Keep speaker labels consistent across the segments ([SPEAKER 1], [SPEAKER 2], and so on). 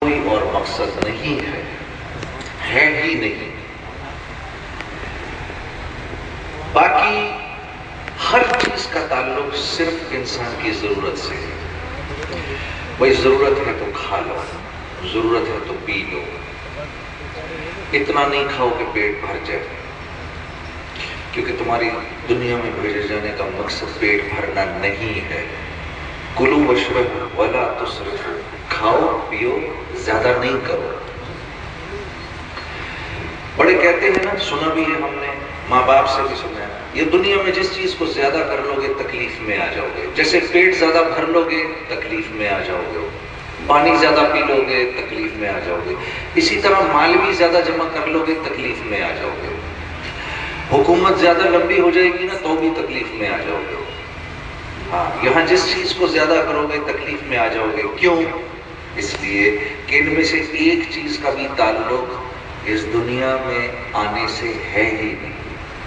[SPEAKER 1] کوئی اور مقصد نہیں ہے ہی نہیں۔ باقی ہر چیز کا تعلق صرف انسان کی ضرورت سے ہے۔ بھائی ضرورت ہے تو کھا لو، ضرورت ہے تو پی لو، اتنا نہیں کھاؤ کہ پیٹ بھر جائے، کیونکہ تمہاری دنیا میں بھیجے جانے کا مقصد پیٹ بھرنا نہیں ہے۔ کلو واشربوا ولا تسرفوا، کھاؤ پیو، زیادہ نہیں کرو۔ بڑے کہتے ہیں نا، سنا بھی ہے ہم نے، ماں باپ سے بھی سنا ہے، یہ دنیا میں جس چیز کو زیادہ کر لو گے تکلیف میں آ جاؤ گے۔ جیسے پیٹ زیادہ بھر لو گے تکلیف میں آ جاؤ گے، پانی زیادہ پی لو گے تکلیف میں آ جاؤ گے، اسی طرح مال بھی زیادہ جمع کر لو گے تکلیف میں آ جاؤ گے، حکومت زیادہ لمبی ہو جائے گی نا تو بھی تکلیف میں آ جاؤ گے۔ ہاں، یہاں جس چیز کو زیادہ کرو گے تکلیف میں آ جاؤ گے۔ کیوں؟ اس لیے کہ ان میں سے ایک چیز کا بھی تعلق اس دنیا میں آنے سے ہے ہی نہیں،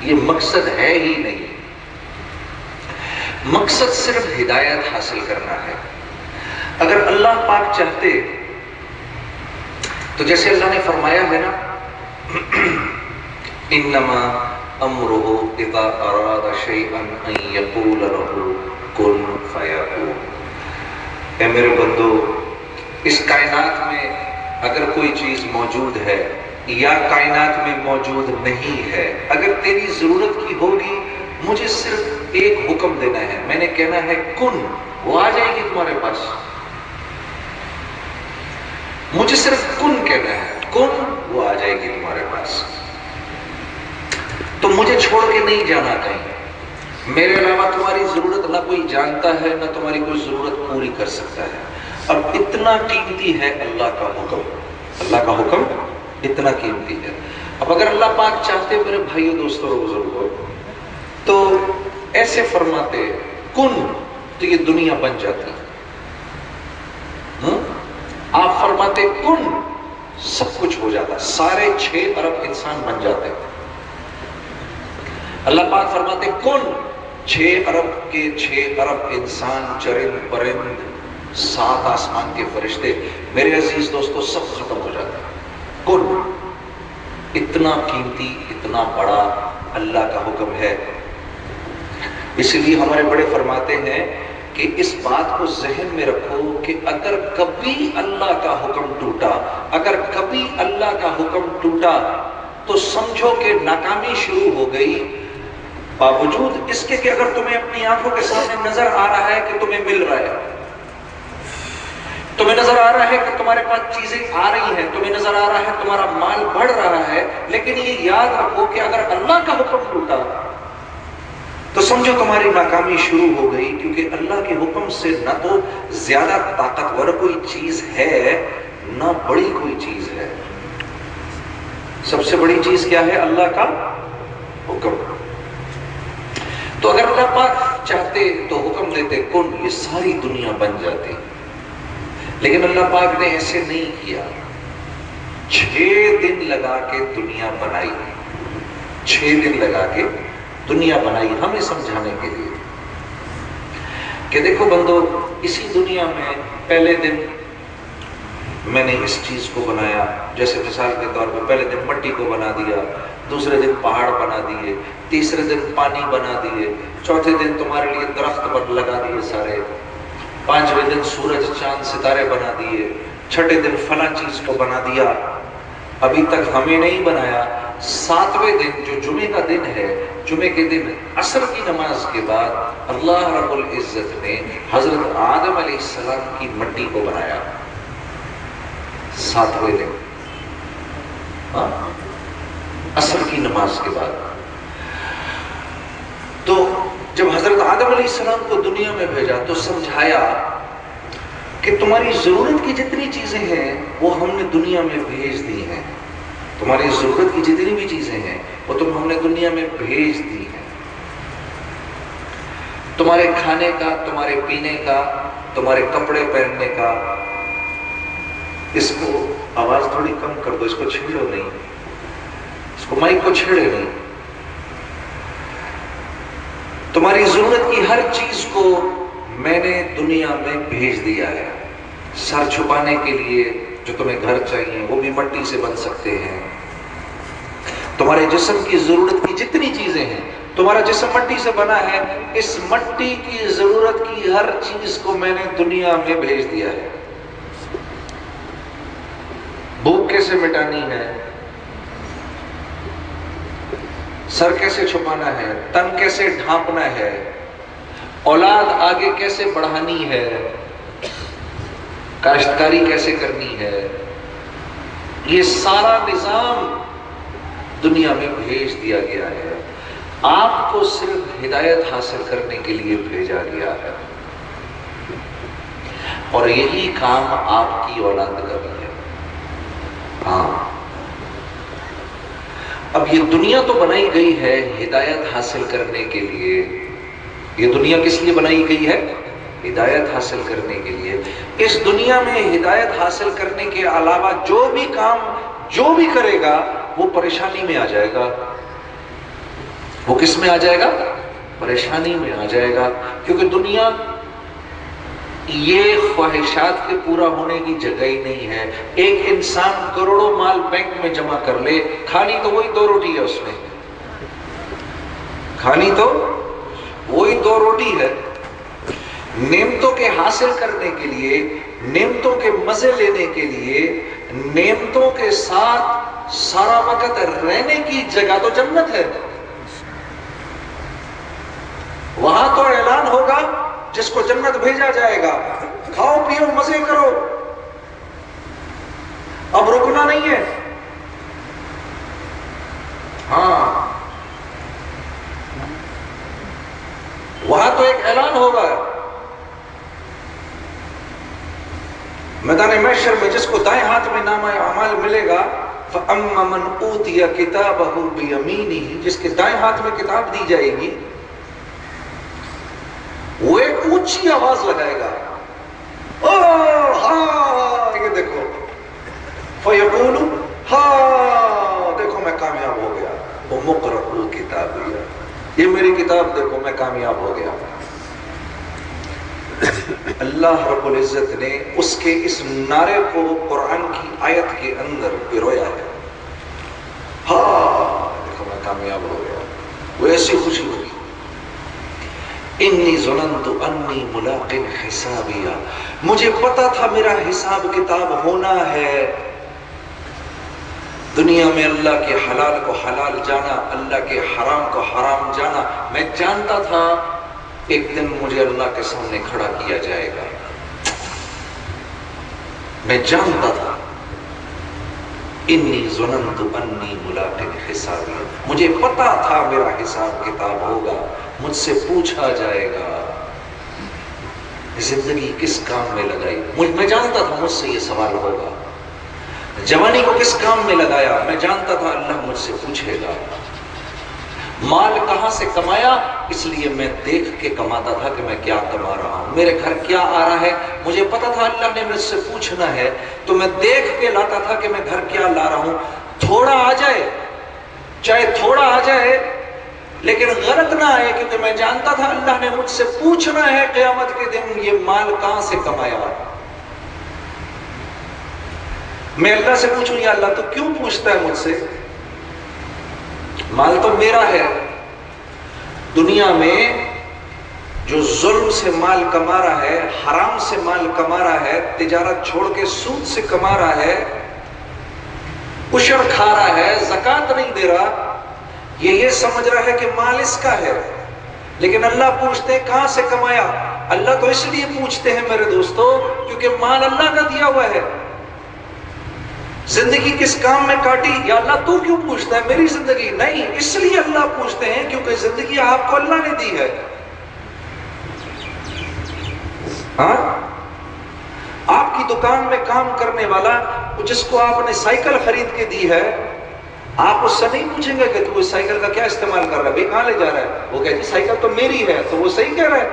[SPEAKER 1] یہ مقصد ہے ہی نہیں۔ مقصد صرف ہدایت حاصل کرنا ہے۔ اگر اللہ پاک چاہتے تو جیسے اللہ نے فرمایا ہے نا، انما امرہ اذا اراد شیئا ان یقول لہ کن فیکون۔ اے میرے بندو، اس کائنات میں اگر کوئی چیز موجود ہے یا کائنات میں موجود نہیں ہے، اگر تیری ضرورت کی ہوگی، مجھے صرف ایک حکم دینا ہے، میں نے کہنا ہے کن، وہ آ جائے گی تمہارے پاس۔ مجھے صرف کن کہنا ہے، کن، وہ آ جائے گی تمہارے پاس۔ تو مجھے چھوڑ کے نہیں جانا کہیں، میرے علاوہ تمہاری ضرورت نہ کوئی جانتا ہے، نہ تمہاری کوئی ضرورت پوری کر سکتا ہے۔ اب اتنا قیمتی ہے اللہ کا حکم، اللہ کا حکم اتنا قیمتی ہے۔ اب اگر اللہ پاک چاہتے میرے بھائیو دوستوں اور بزرگوں، تو ایسے فرماتے کن، تو یہ دنیا بن جاتی۔ آپ فرماتے کن، سب کچھ ہو جاتا، سارے 6 ارب انسان بن جاتے۔ اللہ پاک فرماتے کن، 6 ارب کے 6 ارب انسان، چرند پرند، 7 آسمان کے فرشتے، میرے عزیز دوستو، سب ختم ہو جاتا ہے۔ کن، اتنا قیمتی، اتنا بڑا اللہ کا حکم ہے۔ اس لیے ہمارے بڑے فرماتے ہیں کہ اس بات کو ذہن میں رکھو کہ اگر کبھی اللہ کا حکم ٹوٹا، اگر کبھی اللہ کا حکم ٹوٹا تو سمجھو کہ ناکامی شروع ہو گئی، باوجود اس کے کہ اگر تمہیں اپنی آنکھوں کے سامنے نظر آ رہا ہے کہ تمہیں مل رہا ہے، تمہیں نظر آ رہا ہے کہ تمہارے پاس چیزیں آ رہی ہیں، تمہیں نظر آ رہا ہے تمہارا مال بڑھ رہا ہے، لیکن یہ یاد رکھو کہ اگر اللہ کا حکم ٹوٹا تو سمجھو تمہاری ناکامی شروع ہو گئی، کیونکہ اللہ کے حکم سے نہ تو زیادہ طاقتور کوئی چیز ہے، نہ بڑی کوئی چیز ہے۔ سب سے بڑی چیز کیا ہے؟ اللہ کا حکم۔ تو اگر اللہ پاک چاہتے تو حکم دیتے کن، یہ ساری دنیا بن جاتی، لیکن اللہ پاک نے ایسے نہیں کیا۔ 6 دن لگا کے دنیا بنائی، 6 دن لگا کے دنیا بنائی ہمیں سمجھانے کے لیے کہ دیکھو بندو، اسی دنیا میں پہلے دن میں نے اس چیز کو بنایا، جیسے مثال کے طور پر پہلے دن مٹی کو بنا دیا، دوسرے دن پہاڑ بنا دیے، تیسرے دن پانی بنا دیے، چوتھے دن تمہارے لیے درخت پر لگا دیے سارے، 5ویں دن سورج چاند ستارے بنا دیے، 6ٹھے دن فلاں چیز کو بنا دیا۔ ابھی تک ہمیں نہیں بنایا۔ 7ویں دن جو جمعے کا دن ہے، جمعے کے دن عصر کی نماز کے بعد اللہ رب العزت نے حضرت آدم علیہ السلام کی مٹی کو بنایا، 7ویں دن، عصر کی نماز کے بعد۔ تو جب حضرت آدم علیہ السلام کو دنیا میں بھیجا تو سمجھایا کہ تمہاری ضرورت کی جتنی چیزیں ہیں وہ ہم نے دنیا میں بھیج دی ہیں، تمہاری ضرورت کی جتنی بھی چیزیں ہیں وہ ہم نے دنیا میں بھیج دی ہیں، تمہارے کھانے کا، تمہارے پینے کا، تمہارے کپڑے پہننے کا۔ اس کو آواز تھوڑی کم کر دو، اس کو چھیڑو نہیں، اس کو مائک کو چھیڑے نہیں۔ تمہاری ضرورت کی ہر چیز کو میں نے دنیا میں بھیج دیا ہے۔ سر چھپانے کے لیے جو تمہیں گھر چاہیے وہ بھی مٹی سے بن سکتے ہیں. تمہارے جسم کی ضرورت کی جتنی چیزیں ہیں، تمہارا جسم مٹی سے بنا ہے، اس مٹی کی ضرورت کی ہر چیز کو میں نے دنیا میں بھیج دیا ہے. بھوک کیسے مٹانی ہے، سر کیسے چھپانا ہے، تن کیسے ڈھانپنا ہے، اولاد آگے کیسے بڑھانی ہے، کاشتکاری کیسے کرنی ہے، یہ سارا نظام دنیا میں بھیج دیا گیا ہے. آپ کو صرف ہدایت حاصل کرنے کے لیے بھیجا گیا ہے، اور یہی کام آپ کی اولاد کا بھی ہے. ہاں، اب یہ دنیا تو بنائی گئی ہے ہدایت حاصل کرنے کے لیے. یہ دنیا کس لیے بنائی گئی ہے؟ ہدایت حاصل کرنے کے لیے. اس دنیا میں ہدایت حاصل کرنے کے علاوہ جو بھی کام جو بھی کرے گا وہ پریشانی میں آ جائے گا. وہ کس میں آ جائے گا؟ پریشانی میں آ جائے گا. کیونکہ دنیا یہ خواہشات کے پورا ہونے کی جگہ ہی نہیں ہے. ایک انسان کروڑوں مال بینک میں جمع کر لے، کھانی تو وہی 2 روٹی ہے، اس میں کھانی تو وہی 2 روٹی ہے. نعمتوں کے حاصل کرنے کے لیے، نعمتوں کے مزے لینے کے لیے، نعمتوں کے ساتھ سارا وقت رہنے کی جگہ تو جنت ہے. وہاں تو اعلان ہوگا جس کو جنت بھیجا جائے گا، کھاؤ پیو مزے کرو، اب رکنا نہیں ہے. ہاں، وہاں تو ایک اعلان ہوگا میدان محشر میں، جس کو دائیں ہاتھ میں نامہ اعمال ملے گا، فَأَمَّا مَنْ أُوتِيَ كِتَابَهُ بِيَمِينِهِ، جس کے دائیں ہاتھ میں کتاب دی جائے گی، وہ ایک اونچی آواز لگائے گا، اوہ ہاں یہ دیکھو، فَيَقُولُ ہاں دیکھو میں کامیاب ہو گیا، وَمُقْرَأُ كِتَابِيَ، یہ میری کتاب دیکھو میں کامیاب ہو گیا. اللہ رب العزت نے اس کے اس نعرے کو قرآن کی آیت کے اندر پرویا ہے. ہاں دیکھو میں کامیاب ہو گیا. وہ ایسی خوشی ہوگی. انی ظننت انی ملاق حسابیا، مجھے پتا تھا میرا حساب کتاب ہونا ہے. دنیا میں اللہ کے حلال کو حلال جانا، اللہ کے حرام کو حرام جانا. میں جانتا تھا ایک دن مجھے اللہ کے سامنے کھڑا کیا جائے گا. میں جانتا تھا. انی ظننت انی ملاق حسابیا، مجھے پتا تھا میرا حساب کتاب ہوگا، مجھ سے پوچھا جائے گا زندگی کس کام میں لگائی. میں جانتا تھا مجھ سے یہ سوال ہوگا. جوانی کو کس کام میں لگایا، میں جانتا تھا اللہ مجھ سے پوچھے گا. مال کہاں سے کمایا، اس لیے میں دیکھ کے کماتا تھا کہ میں کیا کما رہا ہوں. میرے گھر کیا آ رہا ہے، مجھے پتا تھا اللہ نے مجھ سے پوچھنا ہے، تو میں دیکھ کے لاتا تھا کہ میں گھر کیا لا رہا ہوں. تھوڑا آ جائے، چاہے تھوڑا آ جائے، لیکن غلط نہ آئے، کیونکہ میں جانتا تھا اللہ نے مجھ سے پوچھنا ہے قیامت کے دن یہ مال کہاں سے کمایا. میں اللہ سے پوچھوں یا اللہ تو کیوں پوچھتا ہے مجھ سے؟ مال تو میرا ہے. دنیا میں جو ظلم سے مال کما رہا ہے، حرام سے مال کما رہا ہے، تجارت چھوڑ کے سود سے کما رہا ہے، عشر کھا رہا ہے، زکوٰۃ نہیں دے رہا، یہ سمجھ رہا ہے کہ مال اس کا ہے. لیکن اللہ پوچھتے ہیں کہاں سے کمایا. اللہ تو اس لیے پوچھتے ہیں میرے دوستو کیونکہ مال اللہ کا دیا ہوا ہے. زندگی کس کام میں کاٹی، یا اللہ تو کیوں پوچھتا ہے میری زندگی؟ نہیں، اس لیے اللہ پوچھتے ہیں کیونکہ زندگی آپ کو اللہ نے دی ہے. ہاں، آپ کی دکان میں کام کرنے والا جس کو آپ نے سائیکل خرید کے دی ہے، آپ اس سے نہیں پوچھیں گے کہ تو اس سائیکل کا کیا استعمال کر رہا ہے، بھئی کہاں لے جا رہا ہے. وہ کہے جی سائیکل تو میری ہے، تو وہ صحیح کہہ رہا ہے.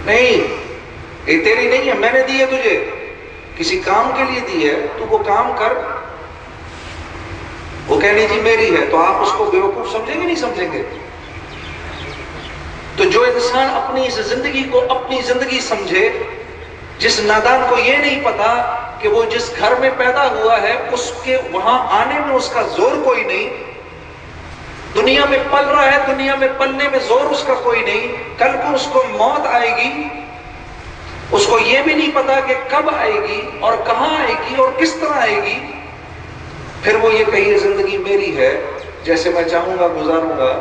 [SPEAKER 1] نہیں، یہ تیری نہیں ہے، میں نے دی ہے تجھے، کسی کام کے لیے دی ہے، تو وہ کام کر. وہ کہنی جی میری ہے، تو آپ اس کو بیوقوف سمجھیں گے نہیں سمجھیں گے؟ تو جو انسان اپنی اس زندگی کو اپنی زندگی سمجھے جس نادان کو یہ نہیں پتا کہ وہ جس گھر میں پیدا ہوا ہے اس کے وہاں آنے میں اس کا زور کوئی نہیں، دنیا میں پل رہا ہے، دنیا میں پلنے میں زور اس کا کوئی نہیں، کل کو اس کو موت آئے گی، اس کو یہ بھی نہیں پتا کہ کب آئے گی اور کہاں آئے گی اور کس طرح آئے گی، پھر وہ یہ کہیے زندگی میری ہے، جیسے میں چاہوں گا گزاروں گا،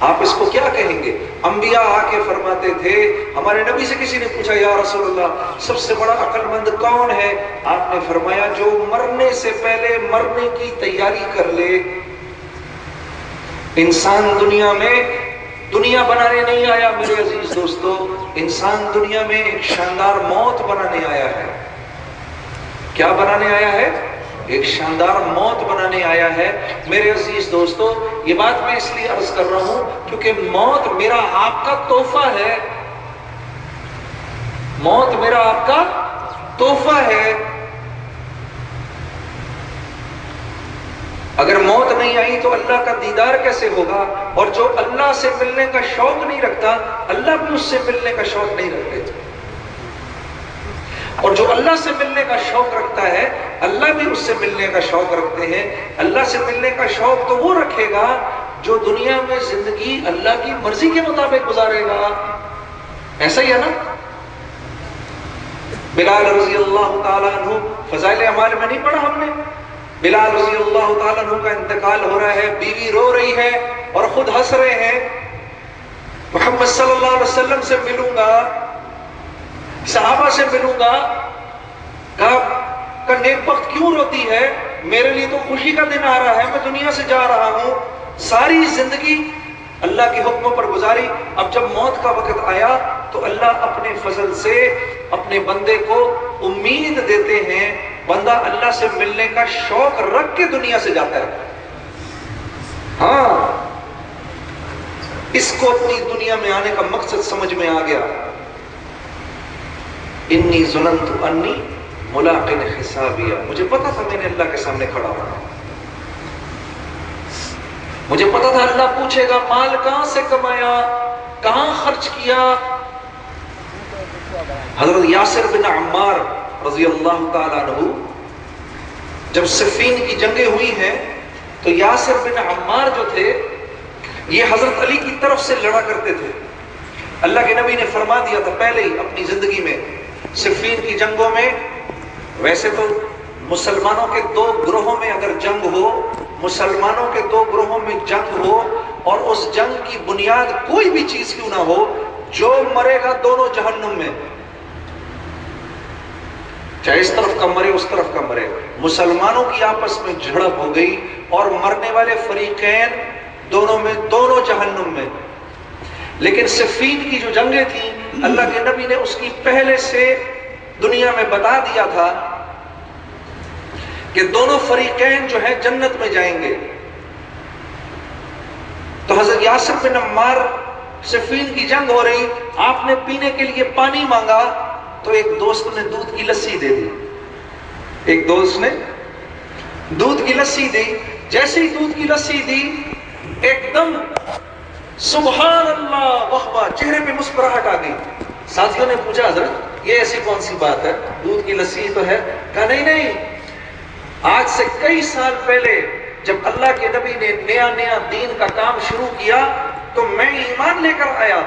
[SPEAKER 1] آپ اس کو کیا کہیں گے؟ انبیاء آ کے فرماتے تھے، ہمارے نبی سے کسی نے پوچھا یا رسول اللہ سب سے بڑا عقل مند کون ہے؟ آپ نے فرمایا جو مرنے سے پہلے مرنے کی تیاری کر لے۔ انسان دنیا میں دنیا بنانے نہیں آیا میرے عزیز دوستو، انسان دنیا میں ایک شاندار موت بنانے آیا ہے۔ کیا بنانے آیا ہے؟ ایک شاندار موت بنانے آیا ہے۔ میرے عزیز دوستو، یہ بات میں اس لیے عرض کر رہا ہوں کیونکہ موت میرا آپ کا تحفہ ہے، موت میرا آپ کا تحفہ ہے۔ اگر موت نہیں آئی تو اللہ کا دیدار کیسے ہوگا؟ اور جو اللہ سے ملنے کا شوق نہیں رکھتا، اللہ بھی اس سے ملنے کا شوق نہیں رکھتے، اور جو اللہ سے ملنے کا شوق رکھتا ہے اللہ بھی اس سے ملنے کا شوق رکھتے ہیں۔ اللہ سے ملنے کا شوق تو وہ رکھے گا جو دنیا میں زندگی اللہ کی مرضی کے مطابق گزارے گا، ایسا ہی ہے نا؟ بلال رضی اللہ تعالیٰ عنہ، فضائل اعمال میں نہیں پڑھا ہم نے؟ بلال رضی اللہ تعالیٰ عنہ کا انتقال ہو رہا ہے، بیوی رو رہی ہے اور خود ہنس رہے ہیں، محمد صلی اللہ علیہ وسلم سے ملوں گا، صحابہ سے ملوں گا، کہا نیک بخت کیوں روتی ہے؟ میرے لیے تو خوشی کا دن آ رہا ہے، میں دنیا سے جا رہا ہوں، ساری زندگی اللہ کے حکموں پر گزاری، اب جب موت کا وقت آیا تو اللہ اپنے فضل سے اپنے بندے کو امید دیتے ہیں، بندہ اللہ سے ملنے کا شوق رکھ کے دنیا سے جاتا ہے۔ ہاں، اس کو اپنی دنیا میں آنے کا مقصد سمجھ میں آ گیا۔ انی ظننت انی ملاق حسابیہ، مجھے پتا تھا میں نے اللہ کے سامنے کھڑا ہونا، مجھے پتا تھا اللہ پوچھے گا مال کہاں سے کمایا، کہاں خرچ کیا۔ حضرت یاسر بن عمار رضی اللہ تعالیٰ عنہ، جب صفین کی جنگیں ہوئی ہیں تو یاسر بن عمار جو تھے یہ حضرت علی کی طرف سے لڑا کرتے تھے۔ اللہ کے نبی نے فرما دیا تھا پہلے ہی اپنی زندگی میں، صفین کی جنگوں میں ویسے تو مسلمانوں کے دو گروہوں میں اگر جنگ ہو، مسلمانوں کے دو گروہوں میں جنگ ہو اور اس جنگ کی بنیاد کوئی بھی چیز کیوں نہ ہو، جو مرے گا دونوں جہنم میں، چاہے اس طرف کا مرے اس طرف کا مرے۔ مسلمانوں کی آپس میں جھڑپ ہو گئی اور مرنے والے فریقین دونوں میں دونوں جہنم میں۔ لیکن صفین کی جو جنگیں تھیں اللہ کے نبی نے اس کی پہلے سے دنیا میں بتا دیا تھا کہ دونوں فریقین جو ہیں جنت میں جائیں گے۔ تو حضرت یاسر بن عمار، صفین کی جنگ ہو رہی، آپ نے پینے کے لیے پانی مانگا تو ایک دوست نے دودھ کی لسی دے دی، ایک دوست نے دودھ کی لسی دی۔ جیسے ہی دودھ کی لسی دی ایک دم سبحان اللہ واہ واہ، چہرے پہ مسکراہٹ آ گئی۔ ساتھیوں نے پوچھا حضرت یہ ایسی کون سی بات ہے، دودھ کی لسی تو ہے؟ کہا نہیں نہیں، آج سے کئی سال پہلے جب اللہ کے نبی نے نیا دین کا کام شروع کیا تو میں ایمان لے کر آیا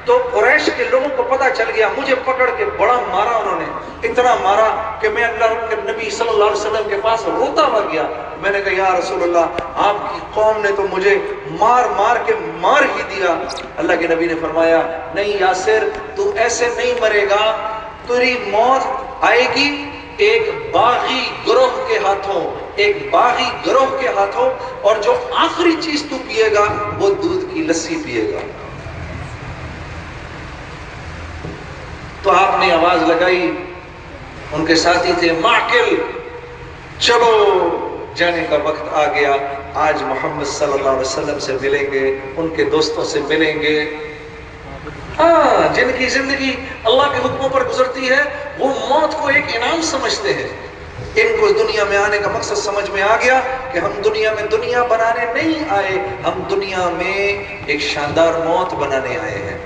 [SPEAKER 1] تو قریش کے لوگوں کو پتا چل گیا، مجھے پکڑ کے بڑا مارا، انہوں نے اتنا مارا کہ میں اللہ کے نبی صلی اللہ علیہ وسلم کے پاس روتا ہوا گیا۔ میں نے کہا یا رسول اللہ، آپ کی قوم نے تو مجھے مار مار کے مار ہی دیا۔ اللہ کے نبی نے فرمایا نہیں یاسر، تو ایسے نہیں مرے گا، تیری موت آئے گی ایک باغی گروہ کے ہاتھوں، ایک باغی گروہ کے ہاتھوں، اور جو آخری چیز تو پیے گا وہ دودھ کی لسی پیے گا۔ تو آپ نے آواز لگائی، ان کے ساتھی تھے، معقل چلو جانے کا وقت آ گیا، آج محمد صلی اللہ علیہ وسلم سے ملیں گے، ان کے دوستوں سے ملیں گے۔ ہاں، جن کی زندگی اللہ کے حکموں پر گزرتی ہے وہ موت کو ایک انعام سمجھتے ہیں۔ ان کو دنیا میں آنے کا مقصد سمجھ میں آ گیا کہ ہم دنیا میں دنیا بنانے نہیں آئے، ہم دنیا میں ایک شاندار موت بنانے آئے ہیں۔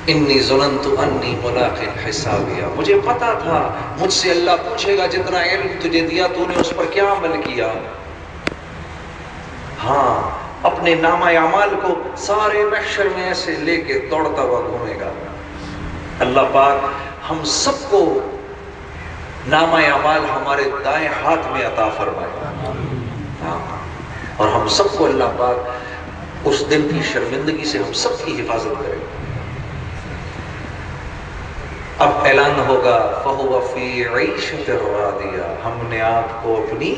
[SPEAKER 1] انی ظننت انی ملاق حسابیا، مجھے پتا تھا مجھ سے اللہ پوچھے گا جتنا علم تجھے دیا تو نے اس پر کیا عمل کیا۔ ہاں، اپنے نامہ اعمال کو سارے محشر میں ایسے لے کے دوڑتا ہوا گھومے گا۔ اللہ پاک ہم سب کو نامہ اعمال ہمارے دائیں ہاتھ میں عطا فرمائے، اور ہم سب کو اللہ پاک اس دن کی شرمندگی سے ہم سب کی حفاظت کرے۔ اب اعلان ہوگا فَهُوَ فِي عِيشَةٍ رَاضِيَةٍ، ہم نے آپ کو اپنی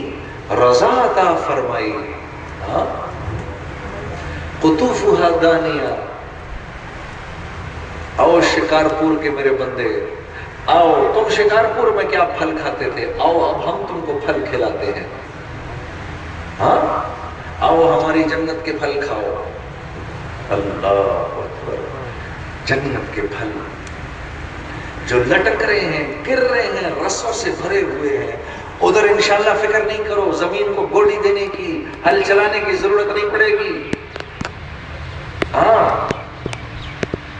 [SPEAKER 1] رضا عطا فرمائی۔ قُطُوفُهَا دَانِيَةٌ، آؤ شکارپور کے میرے بندے، آؤ، تم شکارپور میں کیا پھل کھاتے تھے، آؤ اب ہم تم کو پھل کھلاتے ہیں۔ ہاں، آؤ ہماری جنت کے پھل کھاؤ۔ اللہ اکبر، جنت کے پھل جو لٹک رہے ہیں، گر رہے ہیں، رسوں سے بھرے ہوئے ہیں۔ ادھر انشاءاللہ فکر نہیں کرو، زمین کو گوڑی دینے کی، ہل چلانے کی ضرورت نہیں پڑے گی۔ ہاں،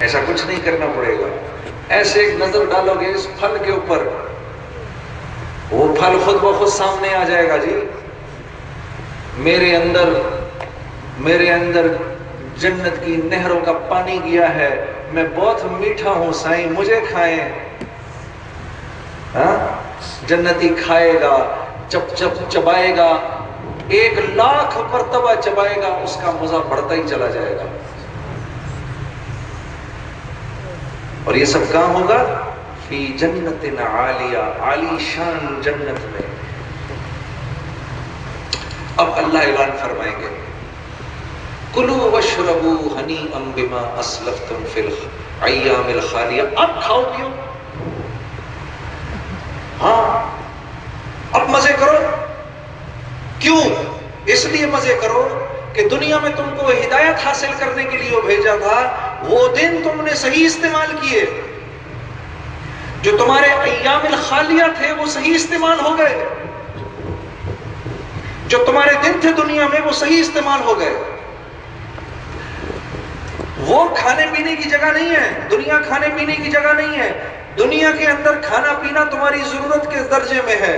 [SPEAKER 1] ایسا کچھ نہیں کرنا پڑے گا، ایسے ایک نظر ڈالو گے اس پھل کے اوپر، وہ پھل خود بخود سامنے آ جائے گا۔ جی میرے اندر جنت کی نہروں کا پانی گیا ہے، میں بہت میٹھا ہوں سائیں، مجھے کھائیں۔ ہاں، جنتی کھائے گا، چبائے گا، 1,00,000 مرتبہ چبائے گا، اس کا مزہ بڑھتا ہی چلا جائے گا۔ اور یہ سب کہاں ہوگا؟ فی جنت عالیہ، عالی شان جنت میں۔ اب اللہ اعلان فرمائیں گے کلوا واشربوا ہنیئا بما اسلفتم فی الایام الخالیہ، اب کھاؤ پیو، ہاں اب مزے کرو۔ کیوں؟ اس لیے مزے کرو کہ دنیا میں تم کو ہدایت حاصل کرنے کے لیے بھیجا تھا، وہ دن تم نے صحیح استعمال کیے، جو تمہارے ایام الخالیہ تھے وہ صحیح استعمال ہو گئے، جو تمہارے دن تھے دنیا میں وہ صحیح استعمال ہو گئے۔ وہ کھانے پینے کی جگہ نہیں ہے، دنیا کھانے پینے کی جگہ نہیں ہے، دنیا کے اندر کھانا پینا تمہاری ضرورت کے درجے میں ہے۔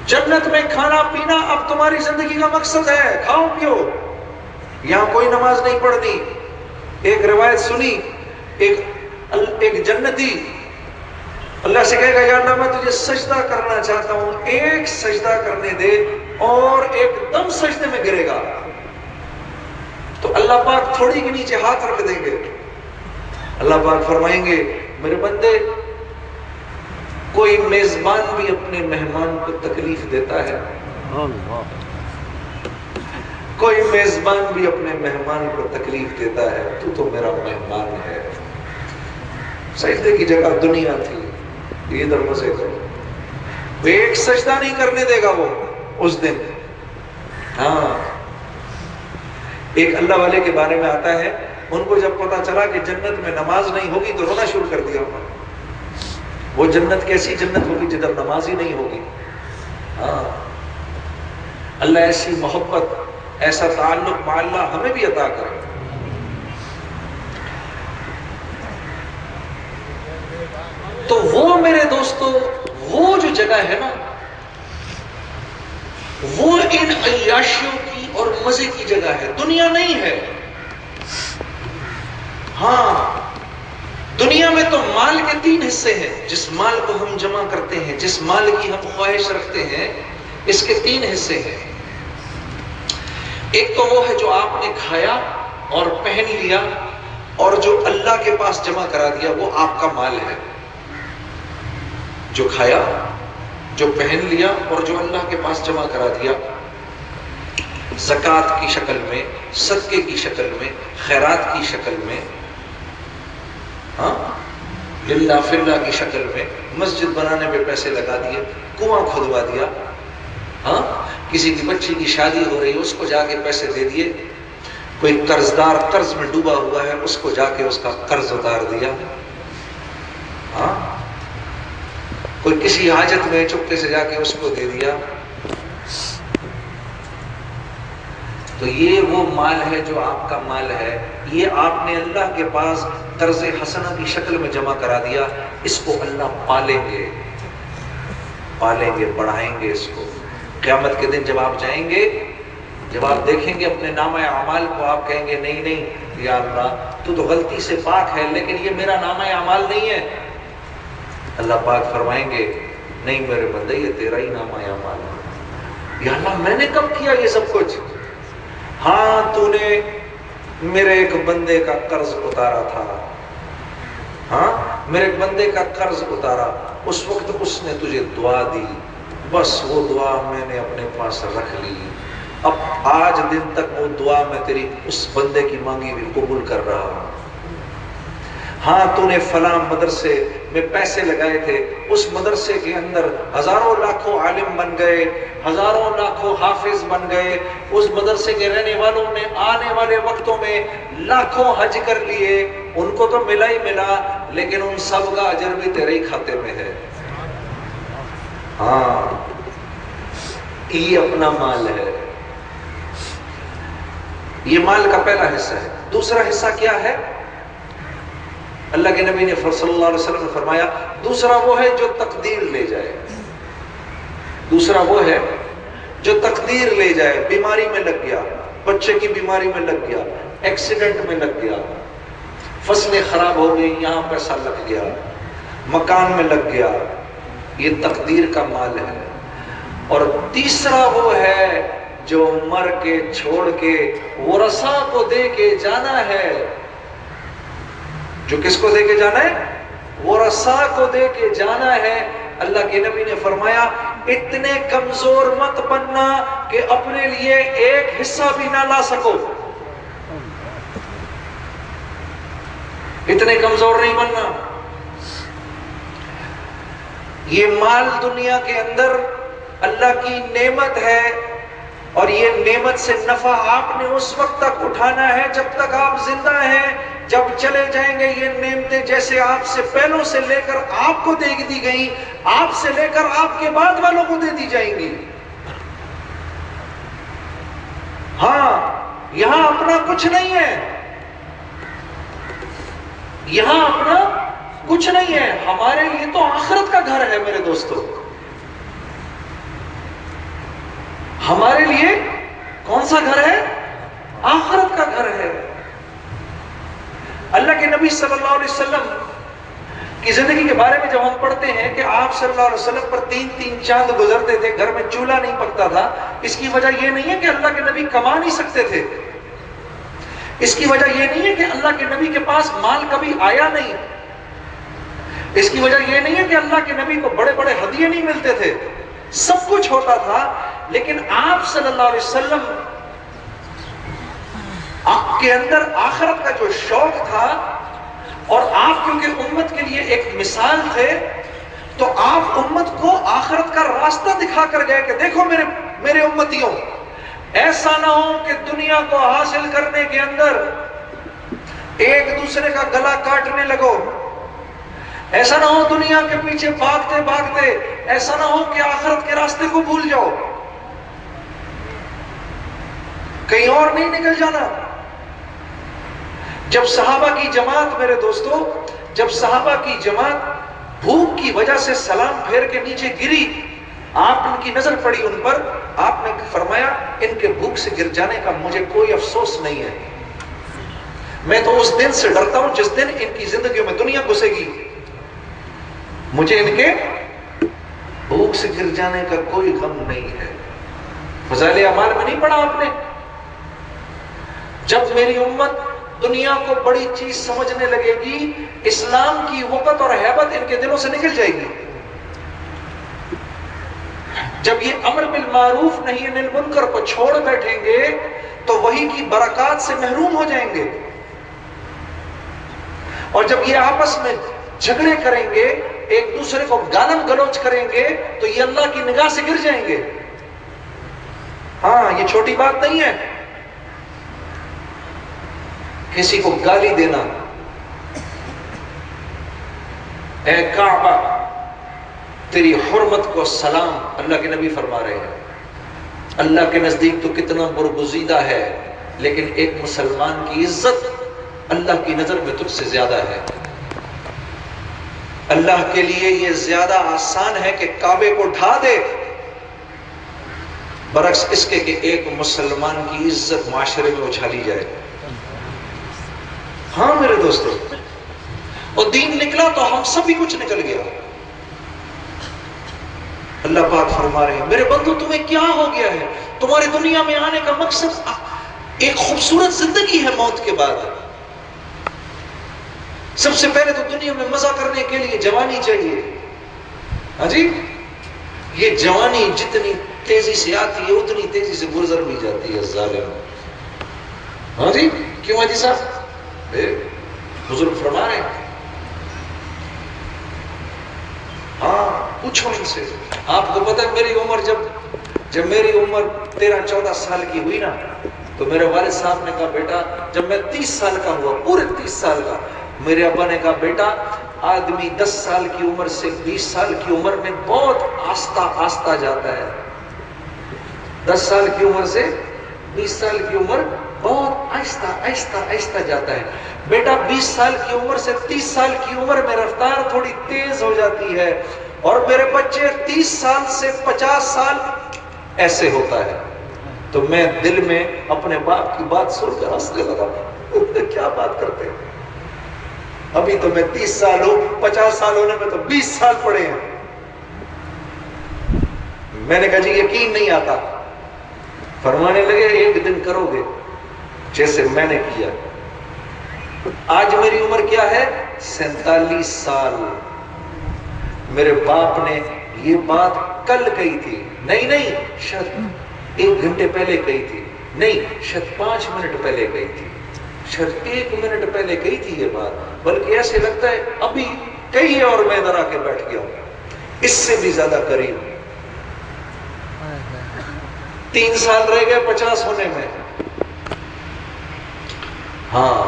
[SPEAKER 1] جنت میں کھانا پینا اب تمہاری زندگی کا مقصد ہے، کھاؤ پیو۔ یہاں کوئی نماز نہیں پڑھنی۔ ایک روایت سنی، ایک جنتی اللہ سے کہے گا یا اللہ میں تجھے سجدہ کرنا چاہتا ہوں، ایک سجدہ کرنے دے، اور ایک دم سجدے میں گرے گا تو اللہ پاک تھوڑی کے نیچے ہاتھ رکھ دیں گے۔ اللہ پاک فرمائیں گے میرے بندے، کوئی میزبان بھی اپنے مہمان کو تکلیف دیتا ہے، کوئی میزبان بھی اپنے مہمان کو تکلیف دیتا ہے، تو میرا مہمان ہے۔ سجدے کی جگہ دنیا تھی، ادھر مزے کرو۔ وہ ایک سجدہ نہیں کرنے دے گا وہ اس دن۔ ہاں، ایک اللہ والے کے بارے میں آتا ہے، ان کو جب پتا چلا کہ جنت میں نماز نہیں ہوگی تو رونا شروع کر دیا۔ وہ جنت کیسی جنت ہوگی جدھر نماز ہی نہیں ہوگی۔ ہاں، اللہ ایسی محبت، ایسا تعلق مع اللہ ہمیں بھی عطا کرے۔ تو وہ میرے دوستو، وہ جو جگہ ہے نا، وہ ان عیاشیوں کی اور مزے کی جگہ ہے، دنیا نہیں ہے۔ ہاں، دنیا میں تو مال کے 3 حصے ہیں، جس مال کو ہم جمع کرتے ہیں، جس مال کی ہم خواہش رکھتے ہیں، اس کے 3 حصے ہیں۔ ایک تو وہ ہے جو آپ نے کھایا اور پہن لیا، اور جو اللہ کے پاس جمع کرا دیا وہ آپ کا مال ہے۔ جو کھایا، جو پہن لیا اور جو اللہ کے پاس جمع کرا دیا، زکوٰۃ کی شکل میں، صدقے کی شکل میں، خیرات کی شکل میں، ہاں للہ فی اللہ کی شکل میں، مسجد بنانے پہ پیسے لگا دیے، کنواں کھدوا دیا، ہاں کسی کی بچی کی شادی ہو رہی اس کو جا کے پیسے دے دیے، کوئی قرضدار قرض میں ڈوبا ہوا ہے اس کو جا کے اس کا قرض اتار دیا، ہاں کوئی کسی حاجت میں چپکے سے جا کے اس کو دے دیا۔ تو تو یہ وہ مال ہے جو آپ کا مال ہے، یہ آپ نے اللہ کے پاس قرض حسنہ کی شکل میں جمع کرا دیا، اس کو اللہ پالیں گے، بڑھائیں گے اس کو۔ قیامت کے دن جب آپ جائیں گے، جب آپ دیکھیں گے اپنے نامہ اعمال کو، آپ کہیں گے نہیں نہیں یا اللہ تو غلطی سے پاک ہے، لیکن یہ میرا نامہ اعمال نہیں ہے۔ اللہ پاک فرمائیں گے نہیں میرے بندے، یہ تیرا ہی نامہ اعمال ہے۔ یا اللہ میں نے کب کیا یہ سب کچھ؟ ہاں تو نے میرے ایک بندے کا قرض اتارا تھا، ہاں میرے ایک بندے کا قرض اتارا، اس وقت اس نے تجھے دعا دی، بس وہ دعا میں نے اپنے پاس رکھ لی، اب آج دن تک وہ دعا میں تیری اس بندے کی مانگی ہوئی قبول کر رہا ہوں۔ ہاں تو نے فلاں مدرسے میں پیسے لگائے تھے، اس مدرسے کے اندر ہزاروں لاکھوں عالم بن گئے، ہزاروں لاکھوں حافظ بن گئے، اس مدرسے کے رہنے والوں نے آنے والے وقتوں میں لاکھوں حج کر لیے، ان کو تو ملا ہی ملا، لیکن ان سب کا اجر بھی تیرے ہی کھاتے میں ہے۔ ہاں یہ اپنا مال ہے، یہ مال کا پہلا حصہ ہے۔ دوسرا حصہ کیا ہے؟ اللہ کے نبی نے صلی اللہ علیہ وسلم نے فرمایا دوسرا وہ ہے جو تقدیر لے جائے، دوسرا وہ ہے جو تقدیر لے جائے۔ بیماری میں لگ گیا، بچے کی بیماری میں لگ گیا، ایکسیڈنٹ میں لگ گیا، فصلیں خراب ہو گئی، یہاں پیسہ لگ گیا، مکان میں لگ گیا، یہ تقدیر کا مال ہے۔ اور تیسرا وہ ہے جو مر کے چھوڑ کے ورثہ کو دے کے جانا ہے۔ جو کس کو دے کے جانا ہے؟ ورثہ کو دے کے جانا ہے۔ اللہ کے نبی نے فرمایا اتنے کمزور مت بننا کہ اپنے لیے ایک حصہ بھی نہ لا سکو، اتنے کمزور نہیں بننا۔ یہ مال دنیا کے اندر اللہ کی نعمت ہے، اور یہ نعمت سے نفع آپ نے اس وقت تک اٹھانا ہے جب تک آپ زندہ ہیں۔ جب چلے جائیں گے یہ نعمتیں جیسے آپ سے پہلوں سے لے کر آپ کو دے دی گئی، آپ سے لے کر آپ کے بعد والوں کو دے دی جائیں گی۔ ہاں یہاں اپنا کچھ نہیں ہے، یہاں اپنا کچھ نہیں ہے، ہمارے لیے تو آخرت کا گھر ہے میرے دوستو۔ ہمارے لیے کون سا گھر ہے؟ آخرت کا گھر ہے۔ اللہ کے نبی صلی اللہ علیہ وسلم کی زندگی کے بارے میں جب ہم پڑھتے ہیں کہ آپ صلی اللہ علیہ وسلم پر 3 چاند گزرتے تھے، گھر میں چولہا نہیں پکتا تھا، اس کی وجہ یہ نہیں ہے کہ اللہ کے نبی کما نہیں سکتے تھے، اس کی وجہ یہ نہیں ہے کہ اللہ کے نبی کے پاس مال کبھی آیا نہیں، اس کی وجہ یہ نہیں ہے کہ اللہ کے نبی کو بڑے بڑے ہدیے نہیں ملتے تھے، سب کچھ ہوتا تھا، لیکن آپ صلی اللہ علیہ وسلم آپ کے اندر آخرت کا جو شوق تھا، اور آپ کیونکہ امت کے لیے ایک مثال تھے، تو آپ امت کو آخرت کا راستہ دکھا کر گئے کہ دیکھو میرے امتیوں، ایسا نہ ہو کہ دنیا کو حاصل کرنے کے اندر ایک دوسرے کا گلا کاٹنے لگو، ایسا نہ ہو دنیا کے پیچھے بھاگتے بھاگتے ایسا نہ ہو کہ آخرت کے راستے کو بھول جاؤ، کہیں اور نہیں نکل جانا۔ جب صحابہ کی جماعت میرے دوستو، جب صحابہ کی جماعت بھوک کی وجہ سے سلام پھیر کے نیچے گری، آپ ان کی نظر پڑی ان پر، آپ نے فرمایا ان کے بھوک سے گر جانے کا مجھے کوئی افسوس نہیں ہے، میں تو اس دن سے ڈرتا ہوں جس دن ان کی زندگیوں میں دنیا گھسے گی، مجھے ان کے بھوک سے گر جانے کا کوئی غم نہیں ہے۔ فضائل اعمال میں نہیں پڑھا آپ نے؟ جب میری امت دنیا کو بڑی چیز سمجھنے لگے گی، اسلام کی وقت اور ہیبت ان کے دلوں سے نکل جائے گی۔ جب یہ امر بالمعروف نہی عن المنکر کو چھوڑ بیٹھیں گے تو وہی کی برکات سے محروم ہو جائیں گے، اور جب یہ آپس میں جھگڑے کریں گے، ایک دوسرے کو گالم گلوچ کریں گے، تو یہ اللہ کی نگاہ سے گر جائیں گے۔ ہاں یہ چھوٹی بات نہیں ہے، کسی کو گالی دینا، اے کعبہ تیری حرمت کو سلام، اللہ کے نبی فرما رہے ہیں، اللہ کے نزدیک تو کتنا برگزیدہ ہے، لیکن ایک مسلمان کی عزت اللہ کی نظر میں تجھ سے زیادہ ہے۔ اللہ کے لیے یہ زیادہ آسان ہے کہ کعبے کو ڈھا دے، برعکس اس کے کہ ایک مسلمان کی عزت معاشرے میں اچھالی جائے۔ ہاں میرے دوستو، اور دین نکلا تو ہم سب ہی کچھ نکل گیا۔ اللہ پاک فرما رہے ہیں میرے بندو تمہیں کیا ہو گیا ہے؟ تمہاری دنیا میں آنے کا مقصد ایک خوبصورت زندگی ہے موت کے بعد۔ سب سے پہلے تو دنیا میں مزہ کرنے کے لیے جوانی چاہیے۔ ہاں جی، یہ جوانی جتنی تیزی سے آتی ہے اتنی تیزی سے گزر بھی جاتی ہے ظالم۔ ہاں جی، کیوں حاجی صاحب؟ بزرگ فرما رہے ہیں، ہاں پوچھو ان سے۔ آپ کو پتہ ہے میری عمر جب میری عمر 13-14 سال کی ہوئی نا، تو میرے والد صاحب نے کہا بیٹا، جب میں 30 سال کا ہوا، پورے 30 سال کا، میرے ابا نے کہا بیٹا آدمی 10 سال کی عمر سے 20 سال کی عمر میں بہت آہستہ آہستہ جاتا ہے۔ 10 سال کی عمر سے 20 سال کی عمر بہت آہستہ آہستہ آہستہ جاتا ہے بیٹا۔ 20 سال کی عمر سے 30 سال کی عمر میں رفتار تھوڑی تیز ہو جاتی ہے، اور میرے بچے 30 سال سے 50 سال ایسے ہوتا ہے۔ تو میں دل میں اپنے باپ کی بات سن کر ہنسنے لگا، کیا بات کرتے ہیں، ابھی تو میں 30 سال ہوں، 50 سال ہونے میں تو 20 سال پڑے ہیں۔ میں نے کہا جی یقین نہیں آتا۔ فرمانے لگے ایک دن کرو گے جیسے میں نے کیا۔ آج میری عمر کیا ہے؟ 47 سال۔ میرے باپ نے یہ بات کل کہی تھی، نہیں شاید 1 گھنٹے پہلے کہی تھی، نہیں شاید 5 منٹ پہلے کہی تھی، شاید 1 منٹ پہلے کہی تھی یہ بات، بلکہ ایسے لگتا ہے ابھی کہی ہے اور میں ادھر آ کے بیٹھ گیا ہوں۔ اس سے بھی زیادہ قریب 3 سال رہ گئے 50 ہونے میں۔ ہاں،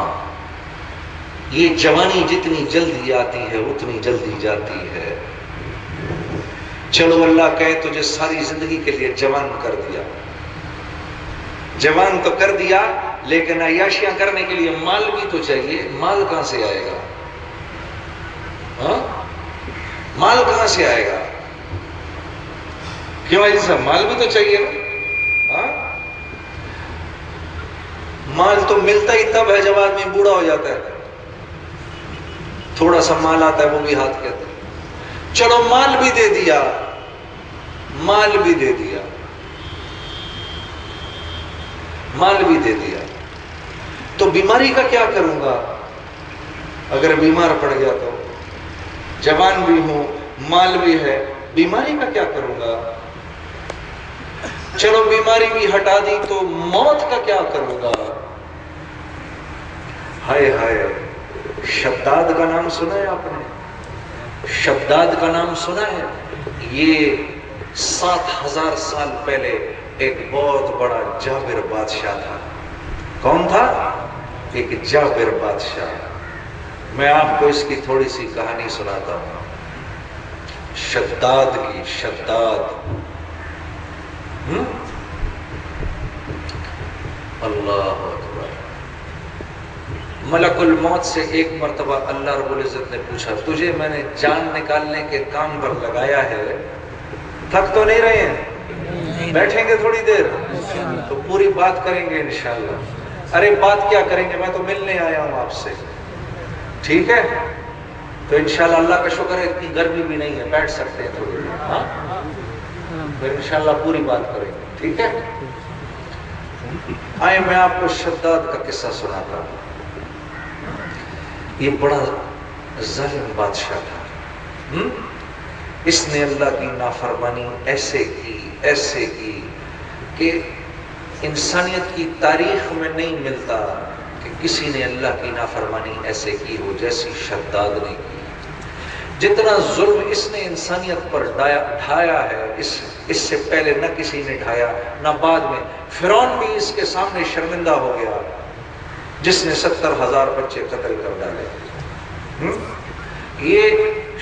[SPEAKER 1] یہ جوانی جتنی جلدی آتی ہے اتنی جلدی جاتی ہے۔ چلو اللہ کہے تجھے ساری زندگی کے لیے جوان کر دیا، جوان تو کر دیا، لیکن عیاشیاں کرنے کے لیے مال بھی تو چاہیے۔ مال کہاں سے آئے گا؟ ہاں، مال کہاں سے آئے گا؟ کیوں ایسا؟ مال بھی تو چاہیے نا۔ ہاں، مال تو ملتا ہی تب ہے جب آدمی بوڑھا ہو جاتا ہے، تھوڑا سا مال آتا ہے وہ بھی ہاتھ کہتے ہیں۔ چلو مال بھی دے دیا، مال بھی دے دیا، مال بھی دے دیا، تو بیماری کا کیا کروں گا؟ اگر بیمار پڑ گیا تو جوان بھی ہوں، مال بھی ہے، بیماری کا کیا کروں گا؟ چلو بیماری بھی ہٹا دی تو موت کا کیا کروں گا؟ ہائے ہائے، شداد کا نام سنا ہے آپ نے؟ شداد کا نام سنا ہے؟ یہ 7000 سال پہلے ایک بہت بڑا جابر بادشاہ تھا۔ کون تھا؟ ایک جابر بادشاہ۔ میں آپ کو اس کی تھوڑی سی کہانی سناتا ہوں، شداد کی۔ شداد، اللہ اکبر۔ ملک الموت سے ایک مرتبہ اللہ رب العزت نے پوچھا تجھے میں نے جان نکالنے کے کام پر لگایا ہے، تھک تو نہیں رہے ہیں؟ بیٹھیں گے تھوڑی دیر تو پوری بات کریں گے انشاءاللہ۔ ارے بات کیا کریں گے، میں تو ملنے آیا ہوں آپ سے، ٹھیک ہے؟ تو انشاءاللہ اللہ کا شکر ہے اتنی گرمی بھی نہیں ہے، بیٹھ سکتے ہیں تھوڑی دیر، ہاں پھر انشاءاللہ پوری بات کریں گے، ٹھیک ہے؟ آئے میں آپ کو شداد کا قصہ سناتا ہوں۔ یہ بڑا ظالم بادشاہ تھا، اس نے اللہ کی نافرمانی ایسے کی کہ انسانیت کی تاریخ میں نہیں ملتا کہ کسی نے اللہ کی نافرمانی ایسے کی ہو جیسی شداد نے کی۔ جتنا ظلم اس نے انسانیت پر ڈھایا ہے اس سے پہلے نہ کسی نے ڈھایا نہ بعد میں۔ فرعون بھی اس کے سامنے شرمندہ ہو گیا جس نے 70,000 بچے قتل کر ڈالے۔ یہ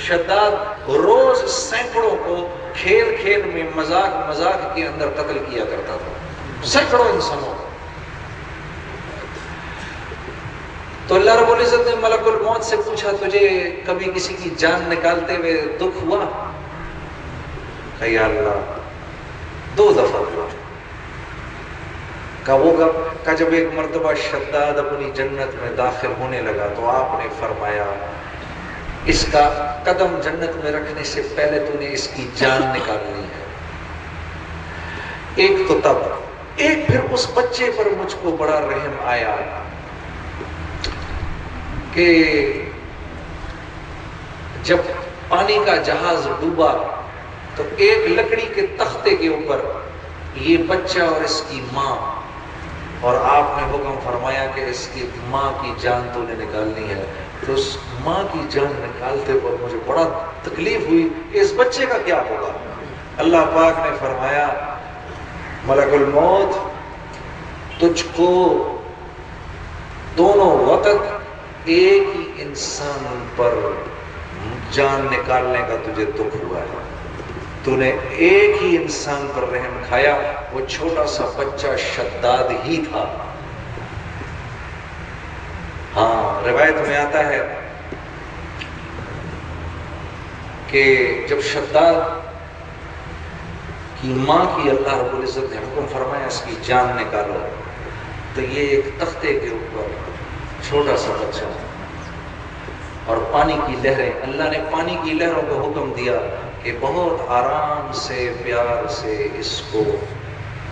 [SPEAKER 1] شداد روز سینکڑوں کو کھیل کھیل میں مذاق مذاق کے اندر قتل کیا کرتا تھا سینکڑوں انسانوں کو۔ تو اللہ رب العزت نے ملک الموت سے پوچھا تجھے کبھی کسی کی جان نکالتے ہوئے دکھ ہوا؟ کہ یا اللہ 2 دفعہ ہوا۔ کہ جب ایک مرتبہ شداد اپنی جنت میں داخل ہونے لگا تو آپ نے فرمایا اس کا قدم جنت میں رکھنے سے پہلے تو نے اس کی جان نکالنی ہے۔ ایک تو تب، ایک پھر اس بچے پر مجھ کو بڑا رحم آیا کہ جب پانی کا جہاز ڈوبا تو ایک لکڑی کے تختے کے اوپر یہ بچہ اور اس کی ماں، اور آپ نے حکم فرمایا کہ اس کی ماں کی جان تو نے نکالنی ہے۔ تو اس ماں کی جان نکالتے پر مجھے بڑا تکلیف ہوئی کہ اس بچے کا کیا ہوگا۔ اللہ پاک نے فرمایا ملک الموت تجھ کو دونوں وقت ایک ہی انسان پر جان نکالنے کا تجھے دکھ ہوا ہے، تو نے ایک ہی انسان پر رحم کھایا، وہ چھوٹا سا بچہ شداد ہی تھا۔ ہاں روایت میں آتا ہے کہ جب شداد کی ماں کی اللہ رب العزت نے حکم فرمایا اس کی جان نکالو، تو یہ ایک تختے کے اوپر چھوٹا سا بچہ اور پانی کی لہریں، اللہ نے پانی کی لہروں کو حکم دیا کہ بہت آرام سے پیار سے اس کو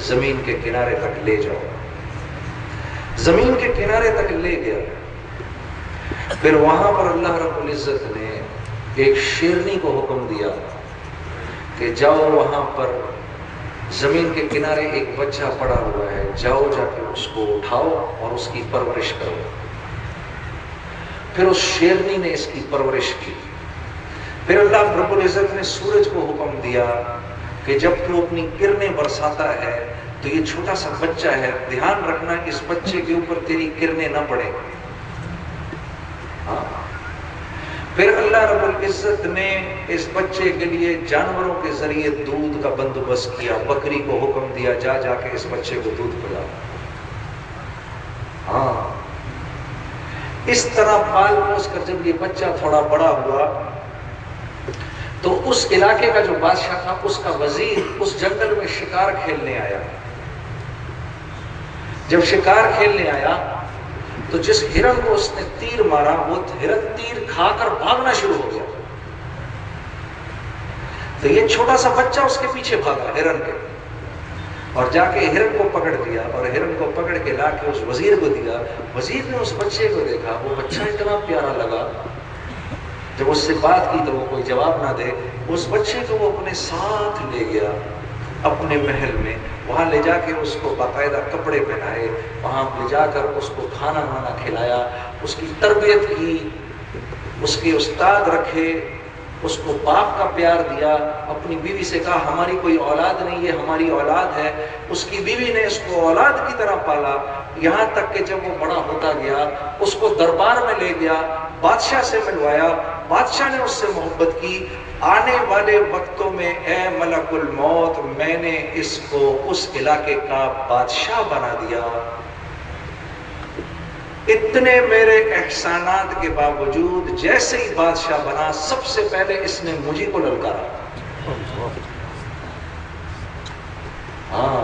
[SPEAKER 1] زمین کے کنارے تک لے جاؤ۔ زمین کے کنارے تک لے گیا، پھر وہاں پر اللہ رب العزت نے ایک شیرنی کو حکم دیا کہ جاؤ وہاں پر زمین کے کنارے ایک بچہ پڑا ہوا ہے، جاؤ جا کے اس کو اٹھاؤ اور اس کی پرورش کرو۔ پھر اس شیرنی نے اس کی پرورش کی۔ پھر اللہ رب العزت نے سورج کو حکم دیا کہ جب تو اپنی کرنیں برساتا ہے تو یہ چھوٹا سا بچہ ہے، دھیان رکھنا اس بچے کے اوپر تیری کرنیں نہ پڑے۔ پھر اللہ رب العزت نے اس بچے کے لیے جانوروں کے ذریعے دودھ کا بندوبست کیا، بکری کو حکم دیا جا جا کے اس بچے کو دودھ پلا۔ ہاں اس طرح پال پوس کر جب یہ بچہ تھوڑا بڑا ہوا تو اس علاقے کا جو بادشاہ تھا اس کا وزیر اس جنگل میں شکار کھیلنے آیا۔ جب شکار کھیلنے آیا تو جس ہرن کو اس نے تیر مارا وہ ہرن تیر کھا کر بھاگنا شروع ہو گیا، تو یہ چھوٹا سا بچہ اس کے پیچھے بھاگا ہرن کے، اور جا کے ہرن کو پکڑ لیا اور ہرن کو پکڑ کے لا کے اس وزیر کو دیا۔ وزیر نے اس بچے کو دیکھا، وہ بچہ اتنا پیارا لگا، جب اس سے بات کی تو وہ کوئی جواب نہ دے، اس بچے کو وہ اپنے ساتھ لے گیا اپنے محل میں، وہاں لے جا کے اس کو باقاعدہ کپڑے پہنائے، وہاں لے جا کر اس کو کھانا وانا کھلایا، اس کی تربیت کی، اس کے استاد رکھے، اس کو باپ کا پیار دیا، اپنی بیوی سے کہا ہماری کوئی اولاد نہیں ہے ہماری اولاد ہے، اس کی بیوی نے اس کو اولاد کی طرح پالا، یہاں تک کہ جب وہ بڑا ہوتا گیا اس کو دربار میں لے گیا، بادشاہ سے ملوایا، بادشاہ نے اس سے محبت کی۔ آنے والے وقتوں میں اے ملک الموت میں نے اس کو اس علاقے کا بادشاہ بنا دیا۔ اتنے میرے احسانات کے باوجود جیسے ہی بادشاہ بنا سب سے پہلے اس نے مجھے کو للکارا۔ ہاں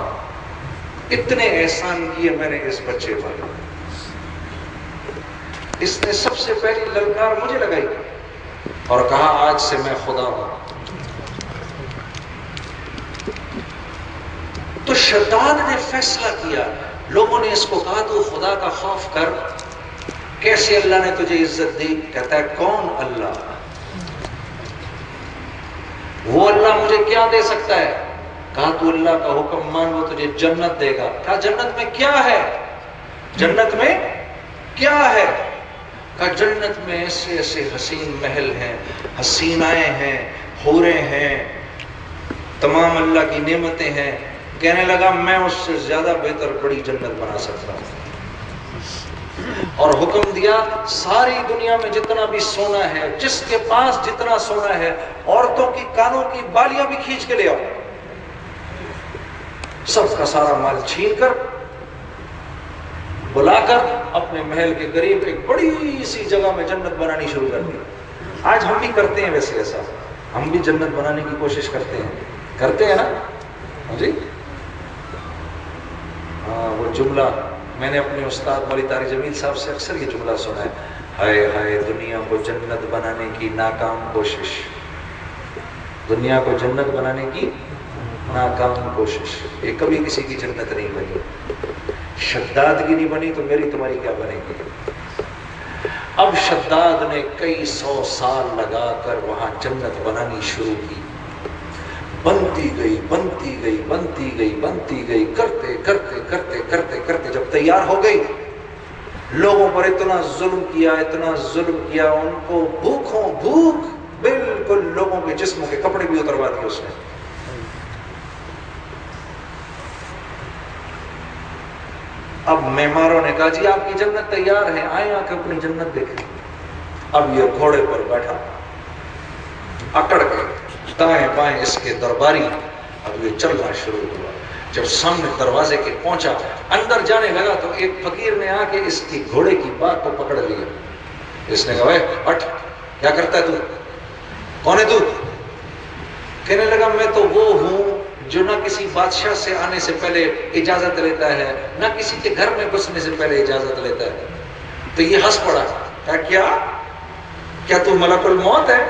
[SPEAKER 1] اتنے احسان کیے میں نے اس بچے پر، اس نے سب سے پہلی للکار مجھے لگائی اور کہا آج سے میں خدا ہوں۔ تو شداد نے فیصلہ کیا، لوگوں نے اس کو کہا تو خدا کا خوف کر، کیسے اللہ نے تجھے عزت دی؟ کہتا ہے کون اللہ؟ وہ اللہ مجھے کیا دے سکتا ہے؟ کہا تو اللہ کا حکم مان وہ تجھے جنت دے گا۔ کہا جنت میں کیا ہے؟ جنت میں کیا ہے؟ کہا جنت میں ایسے ایسے حسین محل ہیں، حسینائیں ہیں، حوریں ہیں، تمام اللہ کی نعمتیں ہیں۔ کہنے لگا میں اس سے زیادہ بہتر بڑی جنت بنا سکتا ہوں۔ اور حکم دیا ساری دنیا میں جتنا بھی سونا ہے، جس کے پاس جتنا سونا ہے، عورتوں کی کانوں کی بالیاں بھی کھینچ کے لے آؤ، سب کا سارا مال چھین کر بلا کر اپنے محل کے قریب ایک بڑی سی جگہ میں جنت بنانی شروع کر دی۔ آج ہم بھی کرتے ہیں ویسے ایسا، ہم بھی جنت بنانے کی کوشش کرتے ہیں نا جی۔ ہاں، وہ جملہ میں نے اپنے استاد مولانا طارق جمیل صاحب سے اکثر یہ جملہ سنا ہے، ہائے ہائے دنیا کو جنت بنانے کی ناکام کوشش، دنیا کو جنت بنانے کی ناکام کوشش، یہ کبھی کسی کی جنت نہیں بنی، شداد کی نہیں بنی تو میری تمہاری کیا بنے گی؟ اب شداد نے کئی سو سال لگا کر وہاں جنت بنانی شروع کی، بنتی گئی بنتی گئی بنتی گئی بنتی گئی، کرتے کرتے کرتے کرتے کرتے جب تیار ہو گئی، لوگوں پر اتنا ظلم کیا، اتنا ظلم کیا، ان کو بھوکوں بھوک بالکل لوگوں کے جسموں کے کپڑے بھی اتروا دیے اس نے۔ اب معماروں نے کہا جی آپ کی جنت تیار ہے، آئیں آ کے اپنی جنت دیکھیں۔ اب یہ گھوڑے پر بیٹھا اکڑ کے دائیں بائیں اس کے درباری، اب یہ چلنا شروع ہوا۔ جب سامنے دروازے کے پہنچا، اندر جانے لگا تو ایک فقیر نے آ کے اس کی گھوڑے کی بات کو پکڑ لیا۔ اس نے کہا اے ہٹ، کیا کرتا ہے تو؟ کون ہے تو؟ کہنے لگا میں تو وہ ہوں جو نہ کسی بادشاہ سے آنے سے پہلے اجازت لیتا ہے، نہ کسی کے گھر میں گھسنے سے پہلے اجازت لیتا ہے۔ تو یہ ہنس پڑا، کہا کیا تو ملک الموت ہے؟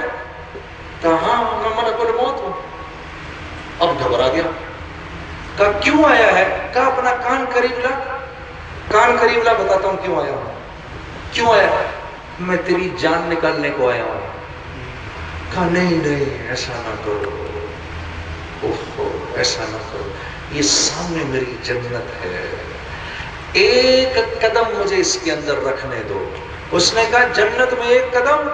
[SPEAKER 1] کہا ہاں میں ملک الموت ہوں۔ اب گھبرا گیا، کہا کیوں آیا ہے؟ کہا اپنا کان قریب لا، کان قریب لا، بتاتا ہوں کیوں آیا ہوں۔ کیوں آیا ہے؟ میں تیری جان نکالنے کو آیا ہوں۔ کہا نہیں نہیں ایسا نہ کرو، اوہو ایسا نہ کرو، یہ سامنے میری جنت ہے، ایک قدم مجھے اس کے اندر رکھنے دو۔ اس نے کہا جنت میں ایک قدم؟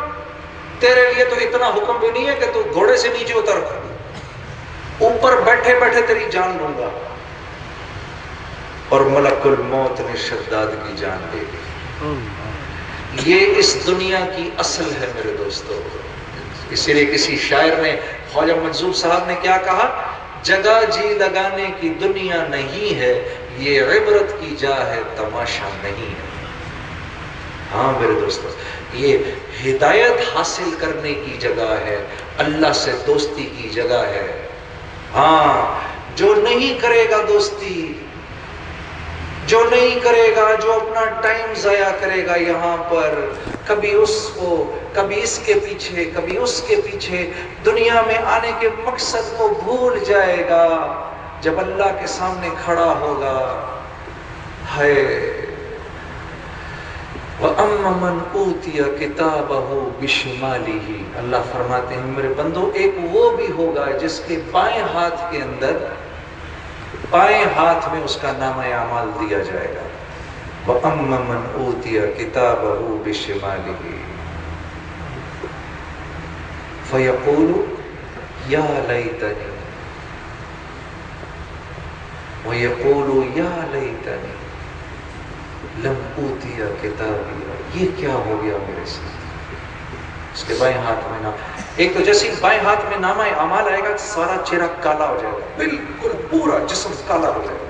[SPEAKER 1] تیرے لیے تو اتنا حکم بھی نہیں ہے کہ تو گھوڑے سے نیچے اتر، اوپر بیٹھے بیٹھے تیری جان لوں گا۔ اور ملک الموت نے شداد کی جان لے لی۔ یہ اس دنیا کی اصل ہے میرے دوستو۔ اسی لیے کسی شاعر نے، خواجہ منظور صاحب نے کیا کہا، جگہ جی لگانے کی دنیا نہیں ہے، یہ عبرت کی جا ہے تماشا نہیں ہے۔ ہاں میرے دوستو، یہ ہدایت حاصل کرنے کی جگہ ہے، اللہ سے دوستی کی جگہ ہے۔ ہاں جو نہیں کرے گا دوستی، جو نہیں کرے گا، جو اپنا ٹائم ضائع کرے گا یہاں پر، کبھی اس کو، کبھی اس کے پیچھے، کبھی اس کے پیچھے، دنیا میں آنے کے مقصد کو بھول جائے گا، جب اللہ کے سامنے کھڑا ہوگا، ہے وَأَمَّا مَنْ أُوتِيَ كِتَابَهُ بِشِمَالِهِ، اللہ فرماتے ہیں میرے بندو ایک وہ بھی ہوگا جس کے بائیں ہاتھ کے اندر، بائیں ہاتھ میں اس کا نامہ اعمال دیا جائے گا۔ وَأَمَّا مَنْ أُوتِيَ كِتَابَهُ بِشِمَالِهِ فَيَقُولُ يَا لَيْتَنِي، وَيَقُولُ يَا لَيْتَنِي لَمْ أُوتِيَ كِتَابِيَهْ، یہ کیا ہو گیا میرے ساتھ؟ اس کے بائیں ہاتھ میں نام، ایک تو جیسے بائیں ہاتھ میں نامہ اعمال آئے گا سارا چہرہ کالا ہو جائے گا، بالکل پورا جسم کالا ہو جائے گا،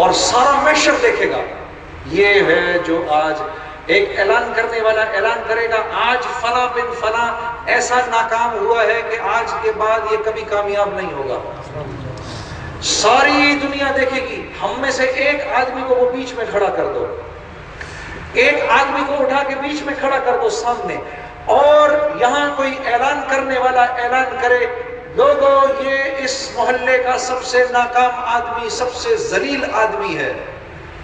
[SPEAKER 1] اور سارا محشر دیکھے گا۔ یہ ہے جو آج ایک اعلان کرنے والا اعلان کرے گا، آج فلاں بن فلاں ایسا ناکام ہوا ہے کہ آج کے بعد یہ کبھی کامیاب نہیں ہوگا۔ ساری دنیا دیکھے گی، ہم میں سے ایک آدمی کو وہ بیچ میں کھڑا کر دو، ایک آدمی کو اٹھا کے بیچ میں کھڑا کر دو سامنے، اور یہاں کوئی اعلان کرنے والا اعلان کرے، لوگوں یہ اس محلے کا سب سے ناکام آدمی، سب سے ذلیل آدمی ہے۔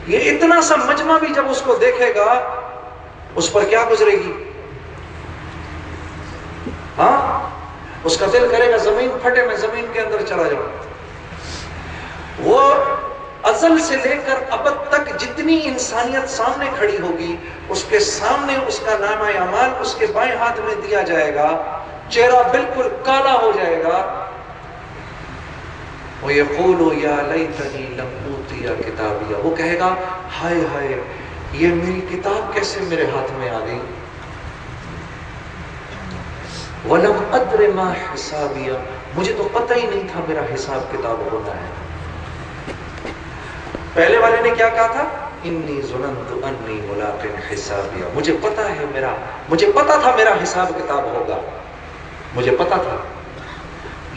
[SPEAKER 1] یہ اتنا سا مجمع بھی جب اس کو دیکھے گا، اس پر کیا گزرے گی؟ ہاں اس کا دل کرے گا زمین پھٹے، میں زمین کے اندر چلا جاؤں۔ وہ ازل سے لے کر ابد تک جتنی انسانیت سامنے کھڑی ہوگی، اس کے سامنے اس کا نامہ اعمال اس کے بائیں ہاتھ میں دیا جائے گا، چہرہ بالکل کالا ہو جائے گا۔ وَيَقُولُ يَا لَيْتَنِي لَمْ أُوتِيَ كِتَابِيَهْ، وہ کہے گا ہائے ہائے یہ میری کتاب کیسے میرے ہاتھ میں آ گئی؟ وَلَمْ أَدْرِ مَا حِسَابِيَا، مجھے تو پتہ ہی نہیں تھا میرا حساب کتاب ہونا ہے۔ پہلے والے نے کیا کہا تھا؟ انی ظننت انی ملاق حسابیا، مجھے پتا تھا میرا حساب کتاب ہوگا، مجھے پتا تھا۔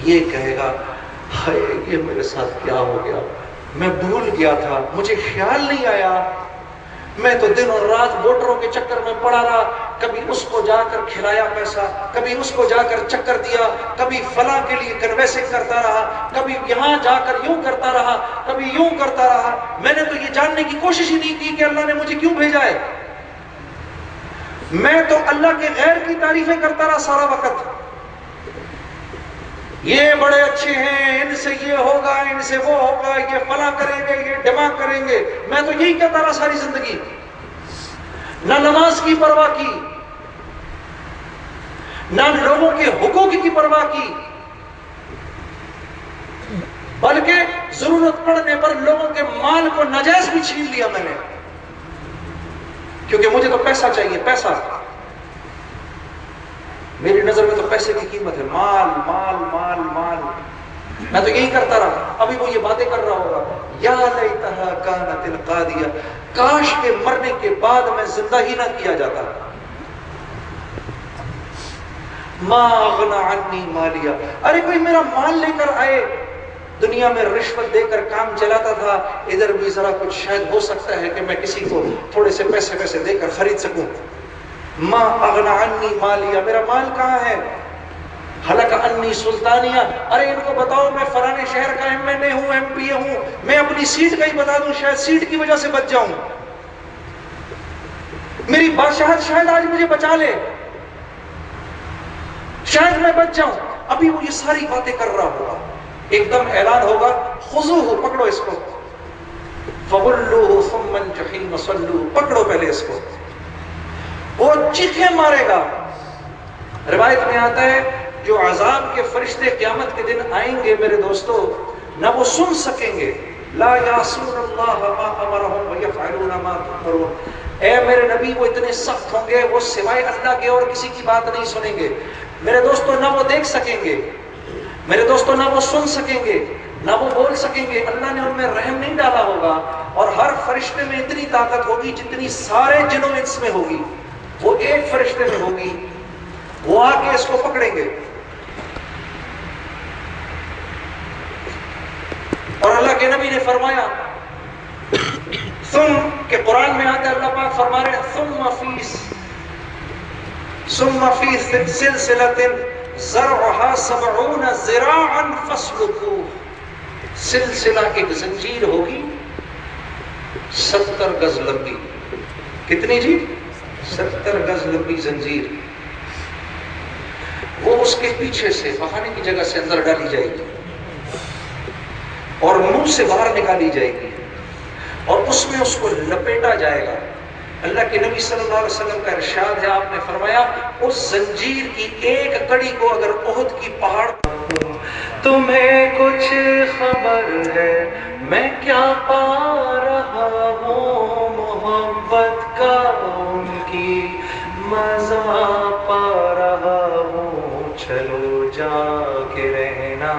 [SPEAKER 1] یہ کہے گا ہائے یہ میرے ساتھ کیا ہو گیا، میں بھول گیا تھا، مجھے خیال نہیں آیا، میں تو دن اور رات ووٹروں کے چکر میں پڑا رہا، کبھی اس کو جا کر کھلایا پیسہ، کبھی اس کو جا کر چکر دیا، کبھی فلاں کے لیے کنویسنگ کرتا رہا، کبھی یہاں جا کر یوں کرتا رہا، کبھی یوں کرتا رہا، میں نے تو یہ جاننے کی کوشش ہی نہیں کی کہ اللہ نے مجھے کیوں بھیجا ہے، میں تو اللہ کے غیر کی تعریفیں کرتا رہا سارا وقت، یہ بڑے اچھے ہیں، ان سے یہ ہوگا، ان سے وہ ہوگا، یہ فلاں کریں گے، یہ دماغ کریں گے، میں تو یہی کہتا رہا ساری زندگی، نہ نماز کی پرواہ کی، نہ لوگوں کے حقوق کی پرواہ کی، بلکہ ضرورت پڑنے پر لوگوں کے مال کو ناجائز بھی چھین لیا میں نے، کیونکہ مجھے تو پیسہ چاہیے، پیسہ، میری نظر میں تو پیسے کی قیمت ہے، مال مال مال مال، میں تو یہی کرتا رہا۔ ابھی وہ یہ باتیں کر رہا ہوگا، یا لیتہا کانت القاضیہ، کاش کے مرنے کے بعد میں زندہ ہی نہ کیا جاتا، ما اغنی عنی مالیہ، ارے کوئی میرا مال لے کر آئے، دنیا میں رشوت دے کر کام چلاتا تھا، ادھر بھی ذرا کچھ شاید ہو سکتا ہے کہ میں کسی کو تھوڑے سے پیسے دے کر خرید سکوں، ما اغنی عنی مالیہ، میرا مال کہاں ہے، حلق انی سلطانیہ، ارے ان کو بتاؤ میں فلانے شہر کا ایم این اے ہوں، ایم پی اے ہوں، میں اپنی سیٹ کا ہی بتا دوں، شاید سیٹ کی وجہ سے بچ جاؤں، میری بادشاہت شاید آج مجھے بچا لے، شاید میں بچ جاؤں۔ ابھی وہ یہ ساری باتیں کر رہا ہوگا، ایک دم اعلان ہوگا، خذوہ، پکڑو اس کو، فغلوہ ثم الجحیم صلوہ، پکڑو پہلے اس کو، وہ چیخیں مارے گا۔ روایت میں آتا ہے جو عذاب کے فرشتے قیامت کے دن آئیں گے میرے دوستو، نہ وہ سن سکیں گے، لا یعصون اللہ ما امرہم ویفعلون ما تؤمرون، اے میرے نبی وہ اتنے سخت ہوں گے، وہ سوائے اللہ کے اور کسی کی بات نہیں سنیں گے، میرے دوستو نہ وہ دیکھ سکیں گے، میرے دوستو نہ وہ سن سکیں گے، نہ وہ بول سکیں گے، اللہ نے ان میں رحم نہیں ڈالا ہوگا، اور ہر فرشتے میں اتنی طاقت ہوگی جتنی سارے جنوں انس میں ہوگی، وہ ایک فرشتے میں ہوگی، وہ آ کے اس کو پکڑیں گے، اور اللہ کے نبی نے فرمایا ثم، کہ قرآن میں آتا ہے اللہ پاک فرما رہے ہیں ثم فی سلسلۃ زرعها 70 ذراعا فاسلکوہ، سلسلہ ایک زنجیر ہوگی 70 گز لمبی، کتنی جی؟ 70 گز لمبی زنجیر، وہ اس کے پیچھے سے بہانے کی جگہ سے اندر ڈالی جائے گی اور منہ سے باہر نکالی جائے گی، اور اس میں اس کو لپیٹا جائے گا۔ اللہ کے نبی صلی اللہ علیہ وسلم کا ارشاد ہے، آپ نے فرمایا اس زنجیر کی ایک کڑی کو اگر احد کی پہاڑ، تمہیں کچھ خبر ہے میں کیا پا رہا ہوں، محبت کا ان کی مزہ پا رہا ہوں، چلو جا کے رہنا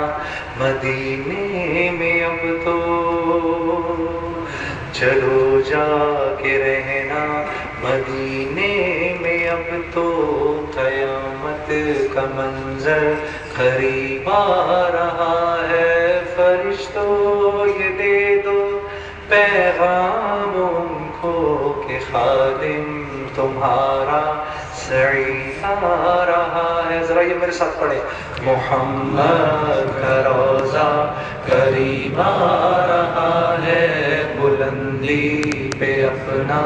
[SPEAKER 1] مدینے میں اب تو، چلو جا کے رہنا مدینے میں اب تو، قیامت کا منظر قریب آ رہا ہے، فرشتوں یہ دے دو پیغام ان کو کہ خادم تمہارا سعید آ رہا ہے۔ ذرا یہ میرے ساتھ پڑھے، محمد کا روضہ قریب آ رہا ہے، بلندی پہ اپنا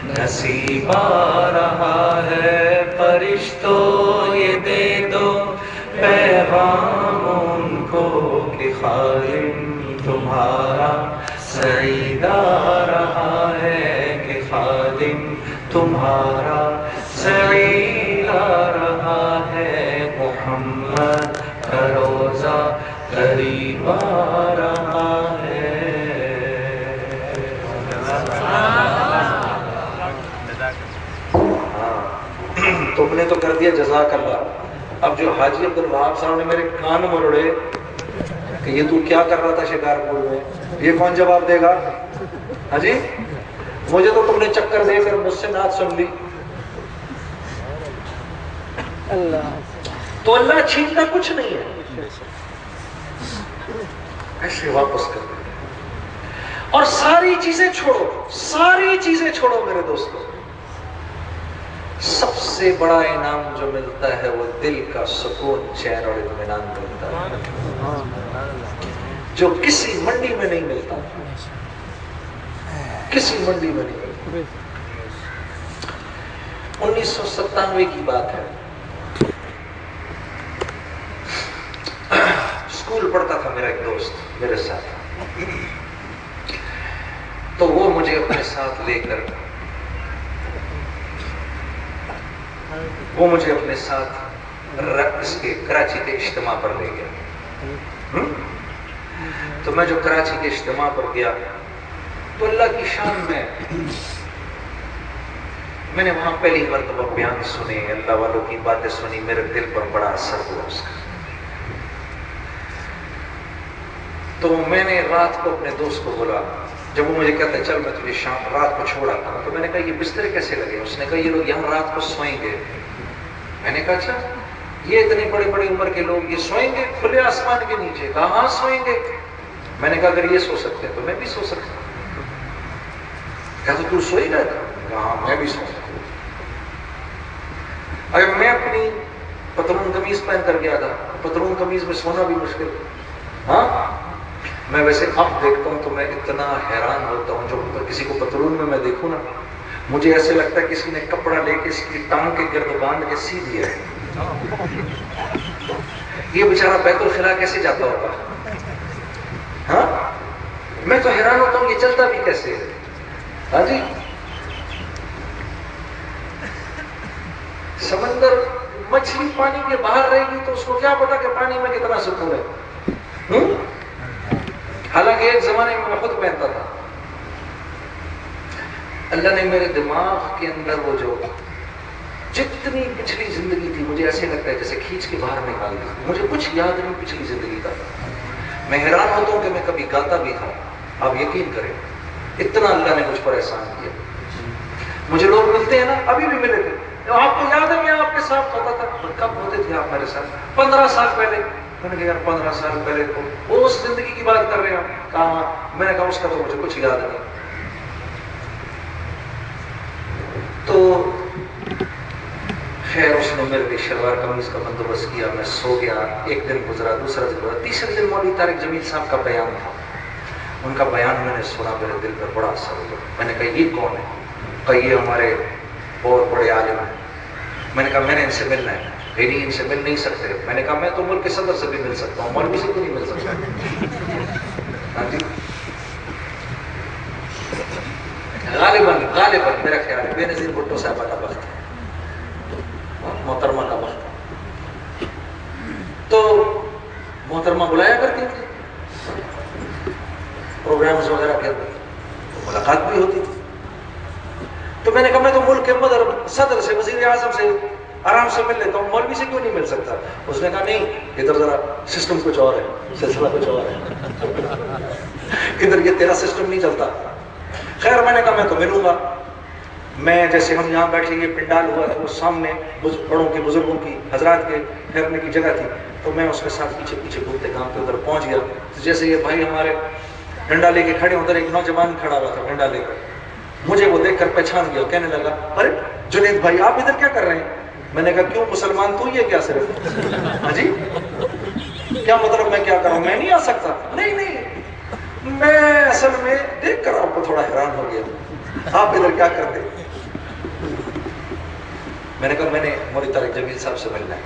[SPEAKER 1] نصیب آ رہا ہے، فرشتوں یہ دے دو پیغام ان کو کہ خادم تمہارا سعید آ رہا ہے، کہ خادم تمہارا سعید آ رہا ہے، محمد کا روضہ قریب آ رہا ہے۔ تم نے تو کر دیا جزاک اللہ. اب جو حاجی عبدالوہاب صاحب نے میرے کان مروڑے کہ یہ تو کیا کر رہا تھا شکارپور میں, یہ کون جواب دے گا؟ ہاں جی, مجھے تو تم نے چکر دے کر مجھ سے نعت سن لی. تو اللہ چھینتا کچھ نہیں ہے, ایسے واپس کر دے. اور ساری چیزیں چھوڑو, ساری چیزیں چھوڑو میرے دوستو. سب سے بڑا انعام جو ملتا ہے وہ دل کا سکون, چین اور اطمینان ملتا ہے, جو کسی منڈی میں نہیں ملتا, کسی منڈی میں نہیں ملتا. 1997 کی بات ہے, اسکول پڑھتا تھا میرا ایک دوست میرے ساتھ, تو وہ مجھے اپنے ساتھ لے کر اس کے کراچی کے اجتماع پر لے گیا. تو میں جو کراچی کے اجتماع پر گیا تو اللہ کی شان میں نے وہاں پہلی مرتبہ بیان سنے, اللہ والوں کی باتیں سنی, میرے دل پر بڑا اثر ہوا اس کا. تو میں نے رات کو اپنے دوست کو بولا, جب وہ مجھے کہتا ہے چل میں تجھے شام رات کو چھوڑ آتا ہوں, تو میں نے کہا یہ بستر کیسے لگے؟ اس نے کہا یہ لوگ یہاں رات کو سوئیں گے. میں نے کہا اچھا, یہ اتنی بڑی بڑی عمر کے لوگ یہ سوئیں گے کھلے آسمان کے نیچے؟ کہا ہاں سوئیں گے. میں نے کہا اگر یہ سو سکتے تو میں بھی سو سکتا ہوں. کہا تو تو سوئی گیا تھا؟ کہا ہاں میں بھی سو سکتا ہوں. اگر میں اپنی پتلون قمیض پہن کر گیا تھا, پتلون قمیض میں سونا بھی مشکل. ہاں میں ویسے اب دیکھتا ہوں تو میں اتنا حیران ہوتا ہوں, جو کسی کو پتلون میں دیکھوں نا, مجھے ایسے لگتا ہے کسی نے کپڑا لے کے اس کی ٹانگ کے گرد باندھ کے سی دیا ہے. یہ بیچارہ بیت الخلا کیسے جاتا ہوگا؟ ہاں میں تو حیران ہوتا ہوں یہ چلتا بھی کیسے ہے. ہاں جی, سمندر مچھلی پانی کے باہر رہے گی تو اس کو کیا پتا کہ پانی میں کتنا سکون ہے. حالانکہ ایک زمانے میں خود پہنتا تھا. اللہ نے میرے دماغ کے اندر وہ جو جتنی پچھلی زندگی تھی, مجھے ایسے لگتا ہے جیسے کھینچ کے باہر نکال دی. مجھے کچھ یاد نہیں پچھلی زندگی کا. میں حیران ہوتا ہوں کہ میں کبھی گاتا بھی تھا. آپ یقین کریں اتنا اللہ نے مجھ پر احسان کیا. مجھے لوگ ملتے ہیں نا, ابھی بھی ملے تھے, آپ کو یاد ہے میں آپ کے ساتھ ہوتا تھا؟ کب ہوتے تھے آپ میرے ساتھ؟ 15 سال پہلے. میں نے کہا یار 15 سال پہلے تو اس زندگی کی بات کر رہے ہیں. کہا میں نے کہا اس کا تو مجھے کچھ یاد نہیں. تو خیر اس نے میرے لیے شلوار قمیض کا بندوبست کیا, میں سو گیا. ایک دن گزرا, دوسرا دن گزرا, تیسرے دن مولوی طارق جمیل صاحب کا بیان تھا. ان کا بیان میں نے سنا, میرے دل پر بڑا اثر ہوا. میں نے کہا یہ کون ہے؟ کہا یہ ہمارے بہت بڑے عالم ہیں. میں نے کہا میں نے ان سے ملنا ہے. نہیں ان سے مل نہیں سکتے. میں نے کہا میں تو ملک کے صدر سے بھی مل سکتا ہوں, مولوی سے بھی نہیں مل سکتا. ہاں جی, غالباً میرا خیال ہے بے نظیر بھٹو صاحبہ کا وقت ہے, محترمہ کا وقت ہے. تو محترمہ بلایا کرتی تھی پروگرامز وغیرہ کے اندر, ملاقات بھی ہوتی تھی. تو میں نے کہا میں تو ملک کے صدر سے, وزیر اعظم سے آرام سے مل لیتا ہوں, مولوی سے کیوں نہیں مل سکتا؟ اس نے کہا نہیں, ادھر ذرا سسٹم کچھ اور ہے, سلسلہ کچھ اور ہے, ادھر یہ تیرا سسٹم نہیں چلتا. خیر میں نے کہا میں تو ملوں گا. میں جیسے ہم یہاں بیٹھے, یہ پنڈال ہوا تھا, وہ سامنے بڑوں کے بزرگوں کی حضرات کے ٹھہرنے کی جگہ تھی. تو میں اس کے ساتھ پیچھے پیچھے گھومتے گھامتے ادھر پہنچ گیا. جیسے یہ بھائی ہمارے ڈنڈا لے کے کھڑے, ادھر ایک نوجوان کھڑا ہوا تھا ڈنڈا لے کر. مجھے وہ دیکھ کر پہچان گیا, کہنے لگا ارے جنید بھائی آپ ادھر کیا کر رہے ہیں؟ میں نے کہا کیوں مسلمان تو یہ کیا صرف؟ ہاں جی, کیا مطلب میں کیا کروں, میں نہیں آ سکتا؟ نہیں, میں اصل میں دیکھ کر آپ کو تھوڑا حیران ہو گیا, آپ ادھر کیا کرتے؟ میں نے کہا میں نے مولوی طارق جمیل صاحب سے ملنا ہے.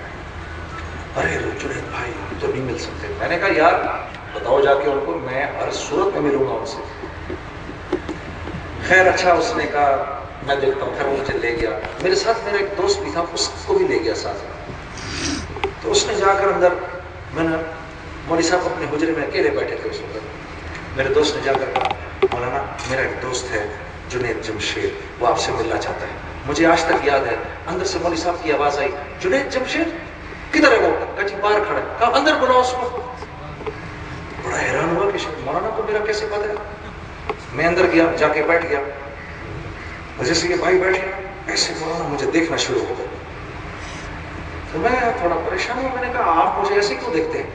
[SPEAKER 1] ارے جنید بھائی تو نہیں مل سکتے. میں نے کہا یار بتاؤ جا کے ان کو, میں ہر صورت میں ملوں گا ان سے. خیر اچھا, اس نے کہا میں دیکھتا ہوں. پھر وہ مجھے لے گیا. میرے ساتھ میرا ایک دوست بھی تھا, اس کو بھی لے گیا ساتھ. تو اس نے جا کر اندر, میں نے مولوی صاحب اپنے حجرے میں اکیلے بیٹھے تھے اس وقت. میرے دوست نے جا کر کہا مولانا میرا ایک دوست ہے جنید جمشید, وہ آپ سے ملنا چاہتا ہے. مجھے آج تک یاد ہے، اندر سے مولوی صاحب کی آواز آئی، جنید جمشید کدھر ہے وہ؟ کہا جی باہر کھڑا ہے۔ کہا اندر بلاؤ اس کو۔ بڑا حیران ہوا کہ مولانا کو میرا کیسے پتہ ہے؟ میں اندر گیا، جا کے بیٹھ گیا، جیسے کہ بھائی بیٹھ گیا ایسے مولانا مجھے دیکھنا شروع ہو گیا۔ تو میں تھوڑا پریشان ہوں، میں نے کہا آپ مجھے ایسے کیوں دیکھتے ہیں؟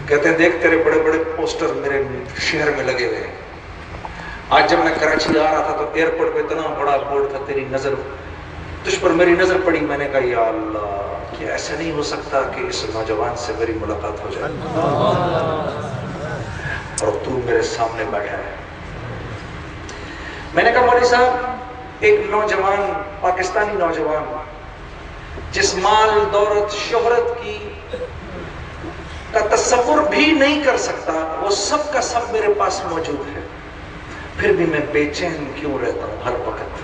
[SPEAKER 1] کہتے ہیں دیکھ تیرے بڑے بڑے پوسٹر میرے شہر میں لگے ہوئے ہیں، آج جب میں کراچی آ رہا تھا تو ایئرپورٹ پہ اتنا بڑا بورڈ تھا، تیری نظر تجھ پر میری نظر پڑی۔ میں نے کہا یا اللہ، کیا ایسا نہیں ہو سکتا کہ اس نوجوان سے میری ملاقات ہو جائے اور تو میرے سامنے بیٹھا ہے۔ میں نے کہا مولوی صاحب، ایک نوجوان، پاکستانی نوجوان جس مال دولت شہرت کی کا تصور بھی نہیں کر سکتا، وہ سب کا سب میرے پاس موجود ہے، پھر بھی میں بے چین کیوں رہتا ہوں؟ ہر وقت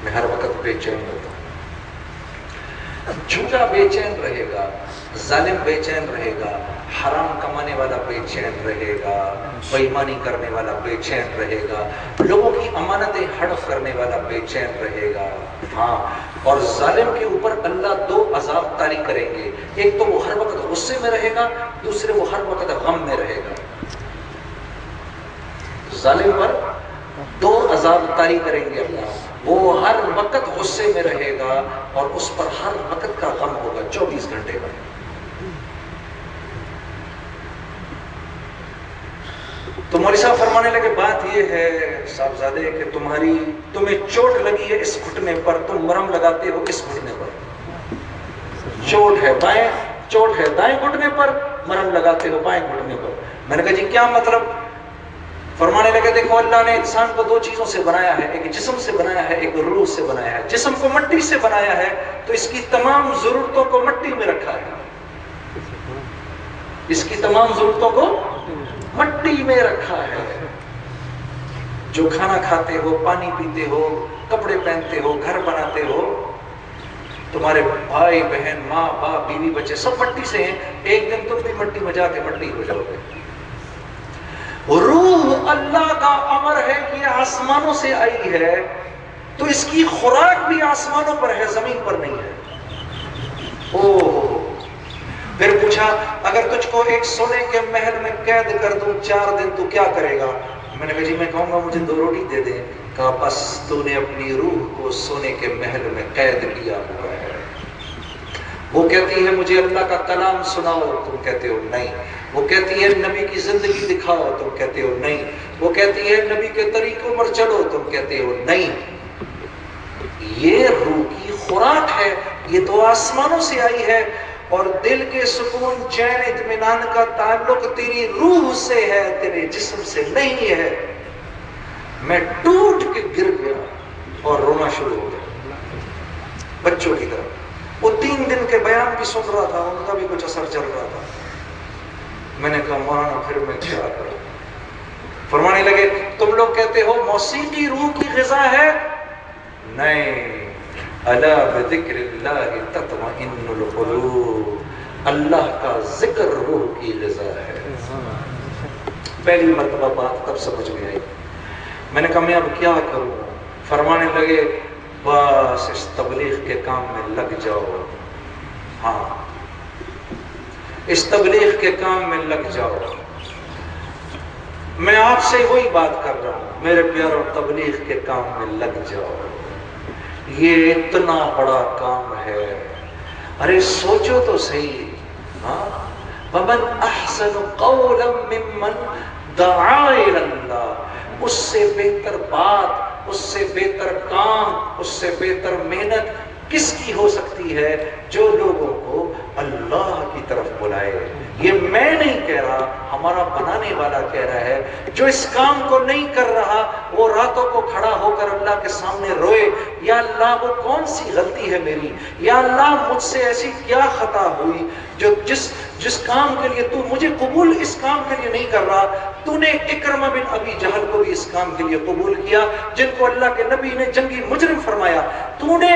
[SPEAKER 1] میں ہر وقت بے چین رہتا ہوں۔ جھوٹا بے چین رہے گا، ظالم بے چین رہے گا، حرام کمانے والا بے چین رہے گا، بے ایمانی کرنے والا بے چین رہے گا، لوگوں کی امانتیں ہڑپ کرنے والا بے چین رہے گا۔ ہاں، اور ظالم کے اوپر اللہ دو عذاب طاری کریں گے، ایک تو وہ ہر وقت غصے میں رہے گا، دوسرے وہ ہر وقت غم میں رہے گا۔ ظالم پر دو عذاب طاری کریں گے اللہ، وہ ہر وقت غصے میں رہے گا اور اس پر ہر وقت کا غم ہوگا 24 گھنٹے کا۔ تو مولوی صاحب فرمانے لگے بات یہ ہے صاحبزادے کہ تمہیں چوٹ لگی ہے اس گھٹنے پر، تم مرہم لگاتے ہو اس گھٹنے پر، چوٹ ہے دائیں گھٹنے پر، مرہم لگاتے ہو بائیں گھٹنے پر۔ میں نے کہا جی کیا مطلب؟ فرمانے لگے دیکھو اللہ نے انسان کو دو چیزوں سے بنایا ہے، ایک جسم سے بنایا ہے، ایک روح سے بنایا ہے۔ جسم کو مٹی سے بنایا ہے تو اس کی تمام ضرورتوں کو مٹی میں رکھا ہے، اس کی تمام ضرورتوں کو مٹی میں رکھا ہے۔ جو کھانا کھاتے ہو، پانی پیتے ہو، کپڑے پہنتے ہو، گھر بناتے ہو، تمہارے بھائی بہن، ماں باپ، بیوی بچے سب مٹی سے ہیں، ایک دن تم بھی مٹی میں جا کے مٹی ہو جاؤ گے۔ روح اللہ کا امر ہے کہ یہ آسمانوں سے آئی ہے تو اس کی خوراک بھی آسمانوں پر ہے، زمین پر نہیں ہے۔ پھر پوچھا اگر تجھ کو ایک سونے کے محل میں قید کر دوں 4 دن تو کیا کرے گا؟ میں نے کہا جی میں کہوں گا مجھے 2 روٹی دے دیں۔ کہا بس تو نے اپنی روح کو سونے کے محل میں قید کیا ہوا ہے۔ وہ کہتی ہے مجھے اللہ کا کلام سناؤ، تم کہتے ہو نہیں۔ وہ کہتی ہے نبی کی زندگی دکھاؤ، تم کہتے ہو نہیں۔ وہ کہتی ہے نبی کے طریقوں پر چلو، تم کہتے ہو نہیں۔ یہ روح کی خوراک ہے، یہ تو آسمانوں سے آئی ہے، اور دل کے سکون چین اطمینان کا تعلق تیری روح سے ہے، تیرے جسم سے نہیں ہے۔ میں ٹوٹ کے گر گیا اور رونا شروع ہو گیا بچوں کی طرح۔ وہ 3 دن کے بیان بھی سن رہا تھا، ان کا بھی کچھ اثر چل رہا تھا۔ میں نے کہا مولانا پھر میں کیا کروں؟ فرمانے لگے تم لوگ کہتے ہو موسیقی روح کی غذا ہے، نہیں، الا بذکر اللہ تطمئن القلوب، اللہ کا ذکر روح کی غذا ہے۔ پہلی مرتبہ بات تب سمجھ میں آئی۔ میں نے کہا میں اب کیا کروں؟ فرمانے لگے بس اس تبلیغ کے کام میں لگ جاؤ، ہاں اس تبلیغ کے کام میں لگ جاؤ۔ میں آپ سے وہی بات کر رہا ہوں میرے پیاروں، تبلیغ کے کام میں لگ جاؤ، یہ اتنا بڑا کام ہے۔ ارے سوچو تو صحیح، ہاں وَمَنْ أَحْسَنُ قَوْلًا مِّمَّنْ دَعَا إِلَى اللَّهِ، اس سے بہتر بات، اس سے بہتر کام، اس سے بہتر محنت کس کی ہو سکتی ہے جو لوگوں کو اللہ کی طرف بلائے۔ یہ میں نہیں کہہ رہا، ہمارا بنانے والا کہہ رہا ہے۔ جو اس کام کو نہیں کر رہا وہ راتوں کو کھڑا ہو کر اللہ کے سامنے روئے، یا اللہ وہ کون سی غلطی ہے میری، یا اللہ مجھ سے ایسی کیا خطا ہوئی جو جس کام کے لیے تو مجھے قبول اس کام کے لیے نہیں کر رہا۔ تو نے اکرمہ بن ابی جہل کو بھی اس کام کے لیے قبول کیا، جن کو اللہ کے نبی نے جنگی مجرم فرمایا۔ تو نے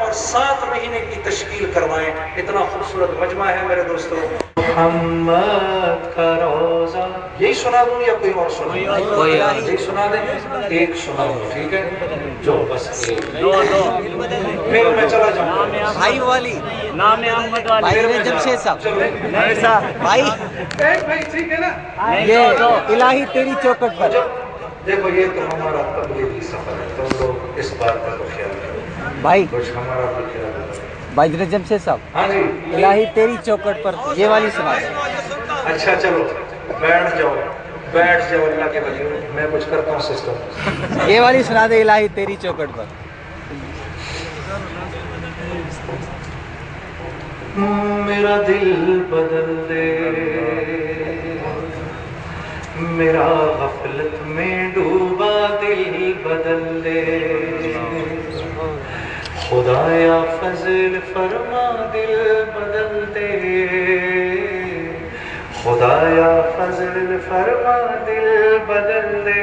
[SPEAKER 1] اور 7 مہینے کی تشکیل کروائیں. اتنا خوبصورت مجمع ہے میرے دوستو. محمد کا روزہ. یہی سنا دوں یا کوئی اور سنا؟ یہی سنا دیں. ایک سنا دوں، ٹھیک ہے؟ جو بس ایک. پھر میں چلا جاؤں گا.
[SPEAKER 2] بھائی والی
[SPEAKER 3] نام احمد والی
[SPEAKER 2] بھائی جمشید صاحب بھائی
[SPEAKER 1] بھائی ٹھیک ہے نا.
[SPEAKER 2] یہ الہی تیری چوکٹ پر.
[SPEAKER 1] دیکھو یہ تو ہمارا تبلیغی سفر ہے، تم لوگ اس بات کا تو خیال کرو.
[SPEAKER 2] بھائی
[SPEAKER 1] کچھ ہمارا بھی خیال کرو.
[SPEAKER 2] بھائی جمشید صاحب
[SPEAKER 1] ہاں جی.
[SPEAKER 2] الہی تیری چوکٹ پر یہ والی سنا دیں.
[SPEAKER 1] اچھا چلو بیٹھ جاؤ اللہ کے بھائی، میں کچھ کرتا ہوں سسٹم.
[SPEAKER 2] یہ والی سنا دے الہی تیری چوکٹ پر.
[SPEAKER 1] میرا دل بدل دے، میرا غفلت میں ڈوبا دل بدل دے. خدایا فضل فرما دل بدل دے. خدایا فضل فرما دل بدل دے.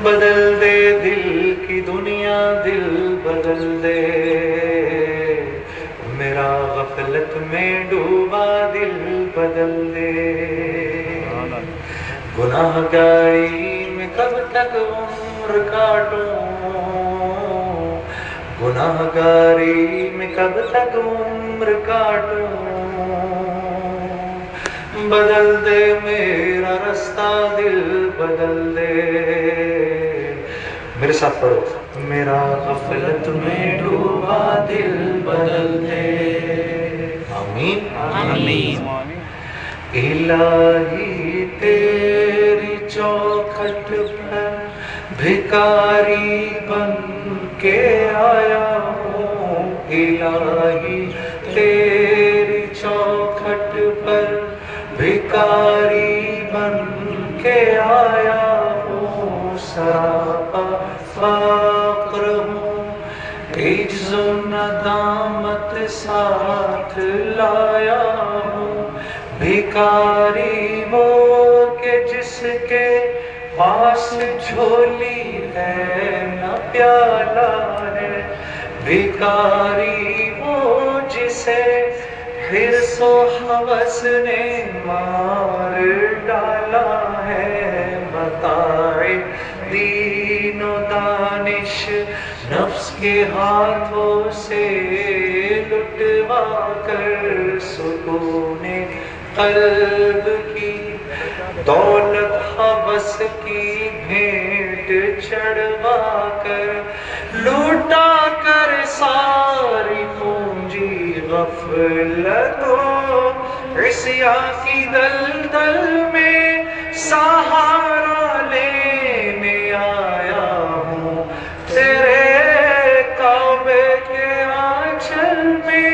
[SPEAKER 1] بدل دے دل کی دنیا دل بدل دے. میرا غفلت میں ڈوبا دل بدل دے. گناہ گاری میں کب تک عمر کاٹوں. گناہ گاری میں کب تک عمر کاٹوں. بدل دے میرا رستہ دل بدل دے. میرے ساتھ پڑھو. میرا غفلت میں ڈوبا دل بدل دے. آمین
[SPEAKER 3] آمین.
[SPEAKER 1] الہی تیری چوکھٹ پر بھکاری بن کے آیا ہوں. الہی تیری چوکھٹ پر بھکاری بن کے آیا ہوں. سراپا فقر ہوں، عجز و ندامت ساتھ لایا ہوں. بھکاری وہ کہ جس کے پاس جھولی ہے نہ پیالہ ہے. بھکاری وہ جسے حرص و ہوس نے مار ڈالا ہے. متاع دین و دانش نفس کے ہاتھوں سے لٹوا کر سکون قلب کی دولت حوث کی بھیٹ چڑھوا کر لوٹا کر ساری پونجی غفلت و عصیاں کی دلدل میں سہارا لینے آیا ہوں. تیرے کعبے کے آنچل میں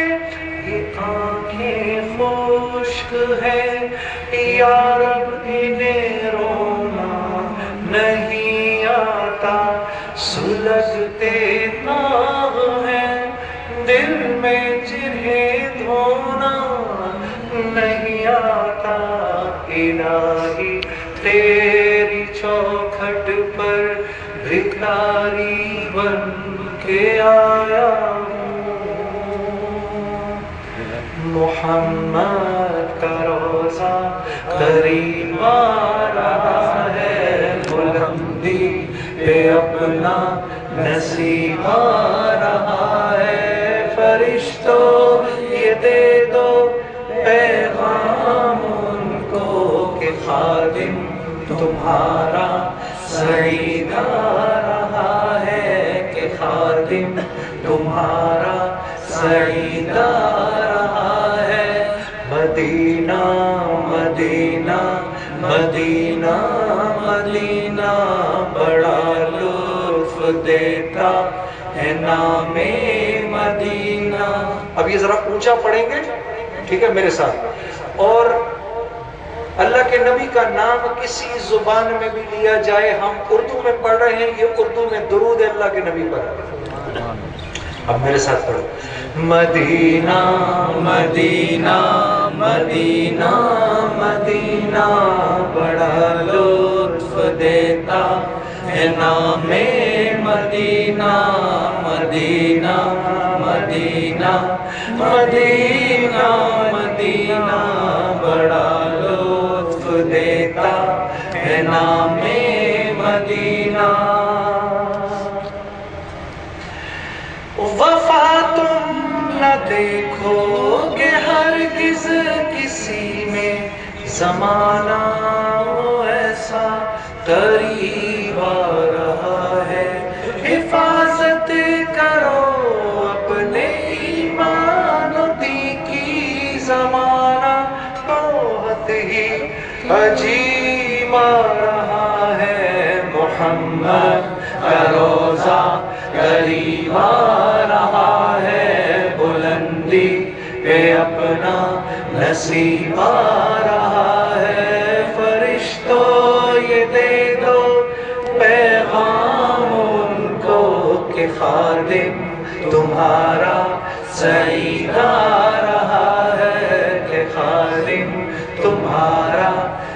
[SPEAKER 1] یہ آنکھیں خشک ہے یا رب انہیں رونا نہیں آتا. سلگتے داغ ہیں دل میں جنہیں دھونا نہیں آتا. الہی تیری چوکھٹ پر بھکاری بن کے آیا ہوں. محمد کا روزہ قریب آ رہا ہے. بلندی پہ اپنا نصیب آ رہا ہے. فرشتوں یہ دے دو پیغام ان کو کہ خادم تمہارا سعید آ رہا ہے. کہ خادم تمہارا سعید آ رہا ہے. مدینہ مدینہ مدینہ مدینہ بڑا لطف دیتا ہے نام مدینہ. اب یہ ذرا اونچا پڑھیں گے، ٹھیک ہے میرے ساتھ. اور اللہ کے نبی کا نام کسی زبان میں بھی لیا جائے، ہم اردو میں پڑھ رہے ہیں، یہ اردو میں درود ہے اللہ کے نبی پر. اب میرے ساتھ پڑھو. مدینہ مدینہ مدینہ مدینہ بڑا لطف دیتا ہے نام مدینہ مدینہ مدینہ مدینہ مدینہ بڑا لطف دیتا ہے نام مدینہ وفا تم نہ دیکھو گے ہرگز کسی میں زمانہ ایسا قریب آ رہا ہے حفاظت کرو اپنے ایمان دی کی زمانہ بہت ہی عجیب آ رہا ہے محمد کا روزہ قریب آ رہا ہے بلندی پہ اپنا نصیب آ رہا ہے فرشتوں یہ دے دو پیغام ان کو کہ خادم تمہارا سعید آ رہا ہے کہ خادم تمہارا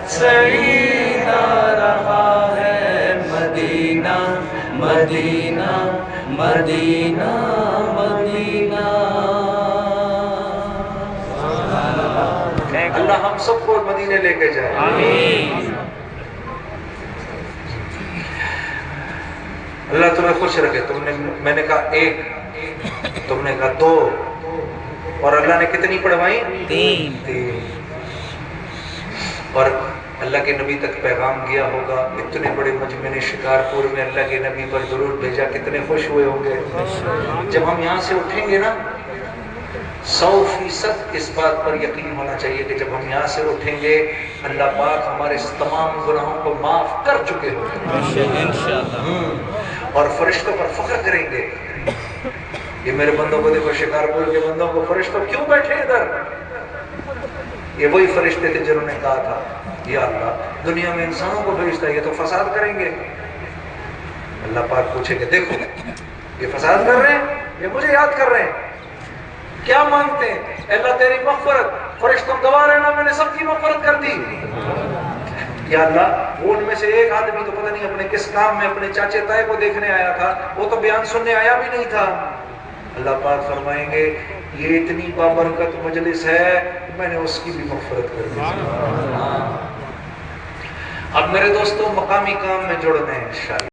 [SPEAKER 1] سعید آ رہا ہے مدینہ مدینہ مدینہ مدینہ اللہ ہم سب کو مدینے لے کے جائے
[SPEAKER 3] آمین
[SPEAKER 1] اللہ تمہیں خوش رکھے میں نے کہا ایک تم نے کہا دو اور اللہ نے کتنی پڑھوائی تین اور اللہ کے نبی تک پیغام گیا ہوگا اتنے بڑے مجمع نے شکارپور میں اللہ کے نبی پر درود بھیجا کتنے خوش ہوئے ہوں گے جب ہم یہاں سے اٹھیں گے نا 100% اس بات پر یقین ہونا چاہیے کہ جب ہم یہاں سے اٹھیں گے اللہ پاک ہمارے اس تمام گناہوں کو معاف کر چکے ہوں گے اور فرشتوں پر فخر کریں گے یہ میرے بندوں کو دیکھو شکارپور کے بندوں کو فرشتوں کیوں بیٹھے ادھر یہ وہی فرشتے تھے جنہوں نے کہا تھا یا اللہ دنیا میں انسانوں کو بھیجتا ہے یہ تو فساد کریں گے اللہ پاک پوچھے کہ دیکھو یہ فساد کر رہے ہیں یہ مجھے یاد کر رہے ہیں کیا مانگتے ہیں اللہ تیری مغفرت فرشتوں گواہ رہنا میں نے سب کی مغفرت کر دی یا اللہ وہ ان میں سے ایک آدمی تو پتہ نہیں اپنے کس کام میں اپنے چاچے تائے کو دیکھنے آیا تھا وہ تو بیان سننے آیا بھی نہیں تھا اللہ پاک فرمائیں گے یہ اتنی بابرکت مجلس ہے میں نے اس کی بھی مغفرت کر دی اب میرے دوستوں مقامی کام میں جڑنے ہیں انشاءاللہ